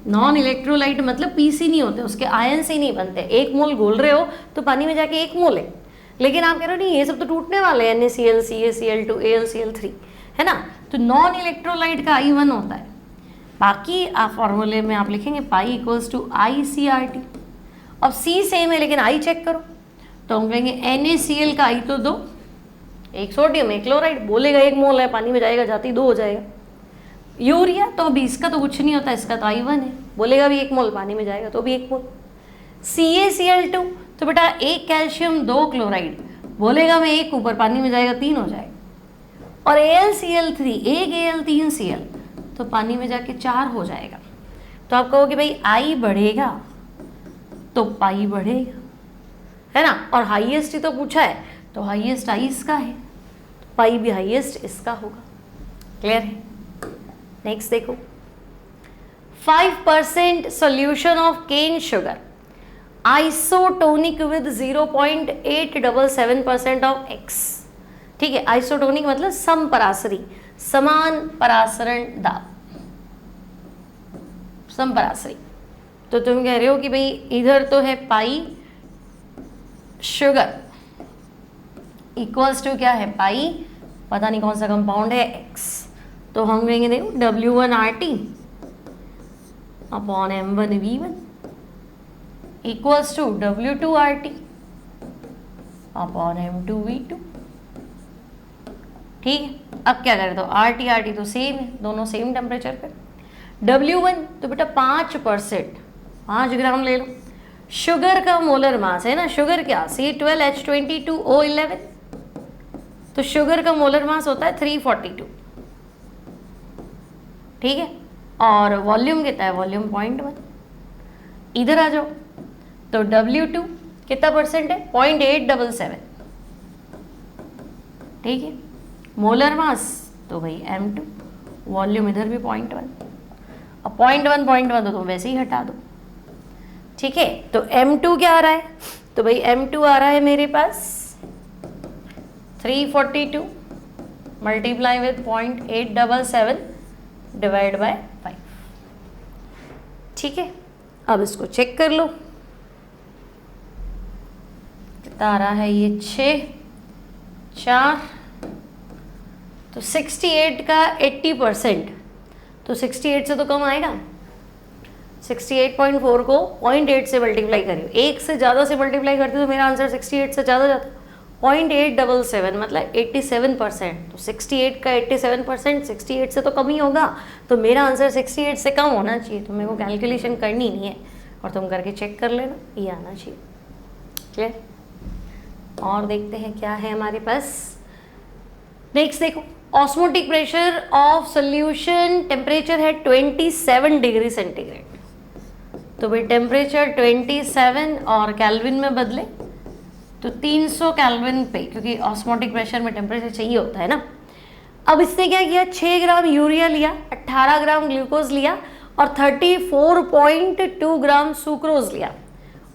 नॉन इलेक्ट्रोलाइट मतलब पीसी नहीं होते, उसके आयन से ही नहीं बनते। 1 मोल घोल रहे हो तो पानी में जाके 1 मोल है, लेकिन आप कह रहे हो नहीं ये सब तो टूटने वाले हैं, NaCl, CaCl2, AlCl3, है ना। तो नॉन इलेक्ट्रोलाइट का I1 होता है। बाकी आप फॉर्मूले में आप लिखेंगे पाई इक्वल्स टू ICRT। अब C सेम है लेकिन I चेक करो, तो हम कहेंगे NaCl का I तो 2, 1 सोडियम 1 क्लोराइड, बोलेगा 1 मोल है, पानी में जाएगा जाती 2 हो जाएगा। यूरिया तो अभी इसका तो कुछ नहीं होता, इसका तो I1 है, बोलेगा भी 1 मोल, पानी में जाएगा तो भी 1 मोल। CaCl2 तो बेटा 1 कैल्शियम 2 क्लोराइड, बोलेगा मैं 1 ऊपर, पानी में जाएगा 3 हो जाएगा। और AlCl3 1 Al3Cl तो पानी में जाके 4 हो जाएगा। तो आप कहोगे भाई I बढ़ेगा तो पाई बढ़ेगा, है ना। और हाईएस्ट ही तो पूछा है, तो हाईएस्ट I इसका है, पाई भी हाईएस्ट इसका होगा। क्लियर है? नेक्स्ट देखो, 5% solution of cane sugar isotonic with 0.877% of X। ठीक है, आइसोटोनिक मतलब समपरासरी, समान परासरण दाब, समपरासरी। तो तुम कह रहे हो कि भाई इधर तो है पाई शुगर इक्वल्स टू क्या है, पाई पता नहीं कौन सा कंपाउंड है X, तो हम कहेंगे देखो W1RT upon M1V1 equals to W2RT upon M2V2। ठीक है, अब क्या करें, तो RT तो सेम है, दोनों सेम टेम्परेचर पे। W1 तो बेटा 5%, 5 ग्राम ले लो। शुगर का मोलर मास है ना, शुगर क्या, C12H22O11, तो शुगर का मोलर मास होता है 342। ठीक है, और वॉल्यूम कितना है, वॉल्यूम 0.1। इधर आ जाओ, तो W2 कितना परसेंट है, 0.877। ठीक है, मोलर मास तो भाई M2, वॉल्यूम इधर भी 0.1। अब 0.1 तो तुम वैसे ही हटा दो। ठीक है, तो M2 क्या आ रहा है, तो भाई M2 आ रहा है मेरे पास 342 मल्टीप्लाई विद 0.877 डिवाइड बाय 5। ठीक है, अब इसको चेक कर लो, कितना आ रहा है ये, 6 4, तो 68 का 80%, तो 68 से तो कम आएगा। 68.4 को 0.8 से मल्टीप्लाई करिए, 1 से ज़्यादा से मल्टीप्लाई करते तो मेरा आंसर 68 से ज़्यादा जाता। 0.877 मतलब 87%, तो 68 का 87% 68 से तो कम ही होगा, तो मेरा आंसर 68 से कम होना चाहिए। तो मेरे को कैलकुलेशन करनी नहीं है, और तुम करके चेक कर लेना, ये आना चाहिए। क्लियर, और देखते हैं क्या है हमारे पास। नेक्स्ट देखो, osmotic pressure of solution, temperature है 27 डिग्री सेंटीग्रेड। तो भाई टेम्परेचर 27 और कैल्विन में बदले तो 300 कैल्विन पे, क्योंकि ऑस्मोटिक प्रेशर में टेम्परेचर चाहिए होता है ना। अब इसने क्या किया, 6 ग्राम यूरिया लिया, 18 ग्राम ग्लूकोज लिया और 34.2 ग्राम सुक्रोज लिया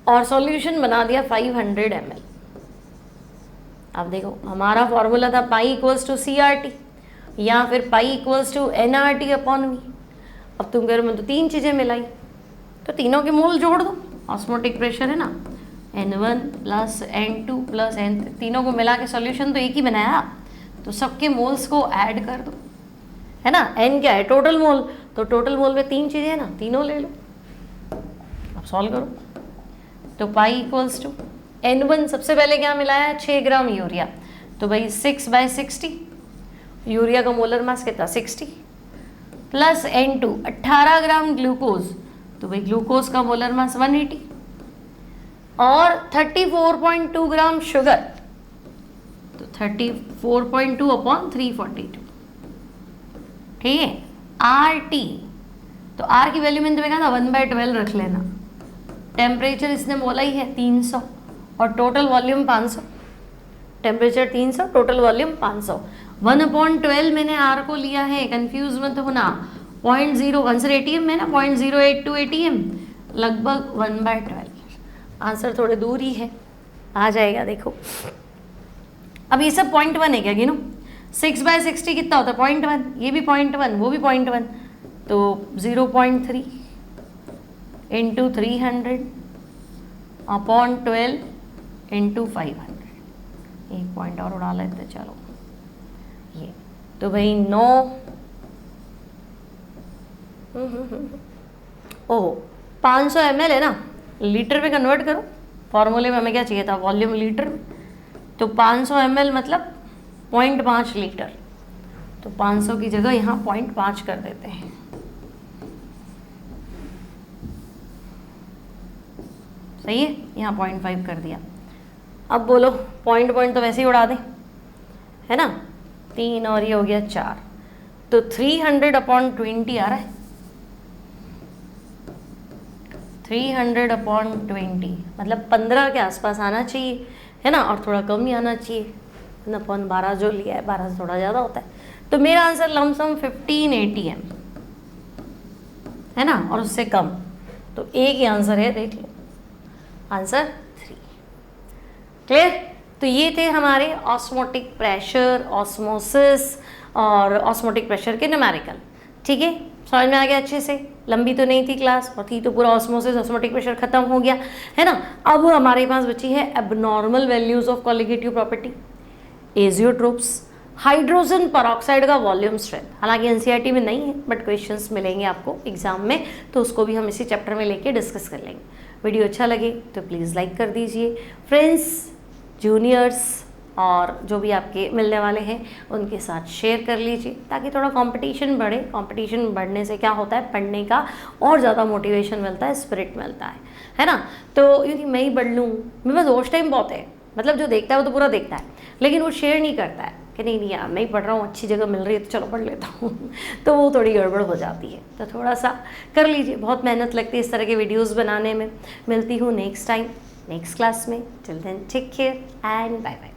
और सॉल्यूशन बना दिया 500 ml। अब देखो, हमारा फॉर्मूला था पाई इक्वल्स टू CRT या फिर pi equals to NRT upon V। अब तुम कह रहे हो तो 3 चीज़ें मिलाई, तो तीनों के मोल जोड़ दो, ऑस्मोटिक प्रेशर है ना, N1 plus N2 plus N3, तीनों को मिला के सॉल्यूशन तो एक ही बनाया, तो सबके मोल्स को ऐड कर दो, है ना। N क्या है, टोटल मोल, तो टोटल मोल में 3 चीज़ें है ना, तीनों ले लो। अब सॉल्व करो, तो पाई इक्वल्स टू N1 सबसे पहले क्या मिलाया, 6 ग्राम यूरिया, तो भाई 6/60, यूरिया का मोलर मास कितना 60, प्लस N2 18 ग्राम ग्लूकोज, तो भाई ग्लूकोज का मोलर मास 180, और 34.2 ग्राम शुगर, तो 34.2 अपॉन 342। ठीक है, RT, तो R की वैल्यू मैंने तुम्हें कहा था 1/12 रख लेना। टेम्परेचर इसने बोला ही है 300 और total volume 500, temperature 300 total volume 500। 1/12 मैंने R को लिया है, कंफ्यूज मत होना, 0.0 आंसर ATM में ना, 0.082 ATM, लगभग 1/12। आंसर थोड़े दूर ही है, आ जाएगा। देखो अब ये सब 0.1 है क्या, गिनो 6/60 कितना होता है 0.1, ये भी 0.1, वो भी 0.1, तो 0.3 इंटू 300 अपॉन 12 इंटू 500। एक पॉइंट और उड़ा लेते चलो, ये तो भाई 9 ओह 500 ml है ना, लीटर में कन्वर्ट करो, फॉर्मूले में हमें क्या चाहिए था, वॉल्यूम लीटर में, तो 500 ml मतलब 0.5 लीटर, तो 500 की जगह यहाँ 0.5 कर देते हैं। सही है, यहाँ 0.5 कर दिया। अब बोलो पॉइंट तो वैसे ही उड़ा दें, है ना, 3 और ये हो गया 4, तो 300/20 आ रहा है, 300/20 मतलब 15 के आसपास आना चाहिए, है ना, और थोड़ा कम ही आना चाहिए ना, 12 जो लिया है, 12 से थोड़ा ज़्यादा होता है, तो मेरा आंसर लमसम 15 ATM है ना, और उससे कम, तो एक ही आंसर है, देख लो आंसर 3। क्लियर, तो ये थे हमारे ऑस्मोटिक प्रेशर, ऑस्मोसिस और ऑस्मोटिक प्रेशर के न्यूमेरिकल। ठीक है, समझ में आ गया अच्छे से, लंबी तो नहीं थी क्लास, और थी तो पूरा ऑस्मोसिस ऑस्मोटिक प्रेशर खत्म हो गया, है ना। अब हमारे पास बची है abnormal values of colligative property, azeotropes, hydrogen peroxide का वॉल्यूम स्ट्रेंथ, हालांकि एनसीईआरटी में नहीं है बट क्वेश्चंस मिलेंगे आपको एग्जाम में, तो उसको भी हम इसी चैप्टर में लेके डिस्कस कर लेंगे। वीडियो अच्छा लगे तो प्लीज़ लाइक कर दीजिए, फ्रेंड्स, जूनियर्स और जो भी आपके मिलने वाले हैं उनके साथ शेयर कर लीजिए, ताकि थोड़ा कंपटीशन बढ़े। कंपटीशन बढ़ने से क्या होता है, पढ़ने का और ज़्यादा मोटिवेशन मिलता है, स्पिरिट मिलता है ना। तो क्योंकि मैं ही पढ़ लूँ, मेरे पास वॉच टाइम बहुत है, मतलब जो देखता है वो तो पूरा देखता है, लेकिन वो शेयर नहीं करता है कि नहीं नहीं यार मैं ही पढ़ रहा हूँ, अच्छी जगह मिल रही है तो चलो पढ़ लेता हूँ तो वो थोड़ी गड़बड़ हो जाती है। तो थोड़ा सा कर लीजिए, बहुत मेहनत लगती है इस तरह के वीडियोस बनाने में। मिलती हूँ नेक्स्ट टाइम नेक्स्ट क्लास में। Till then take care and bye bye.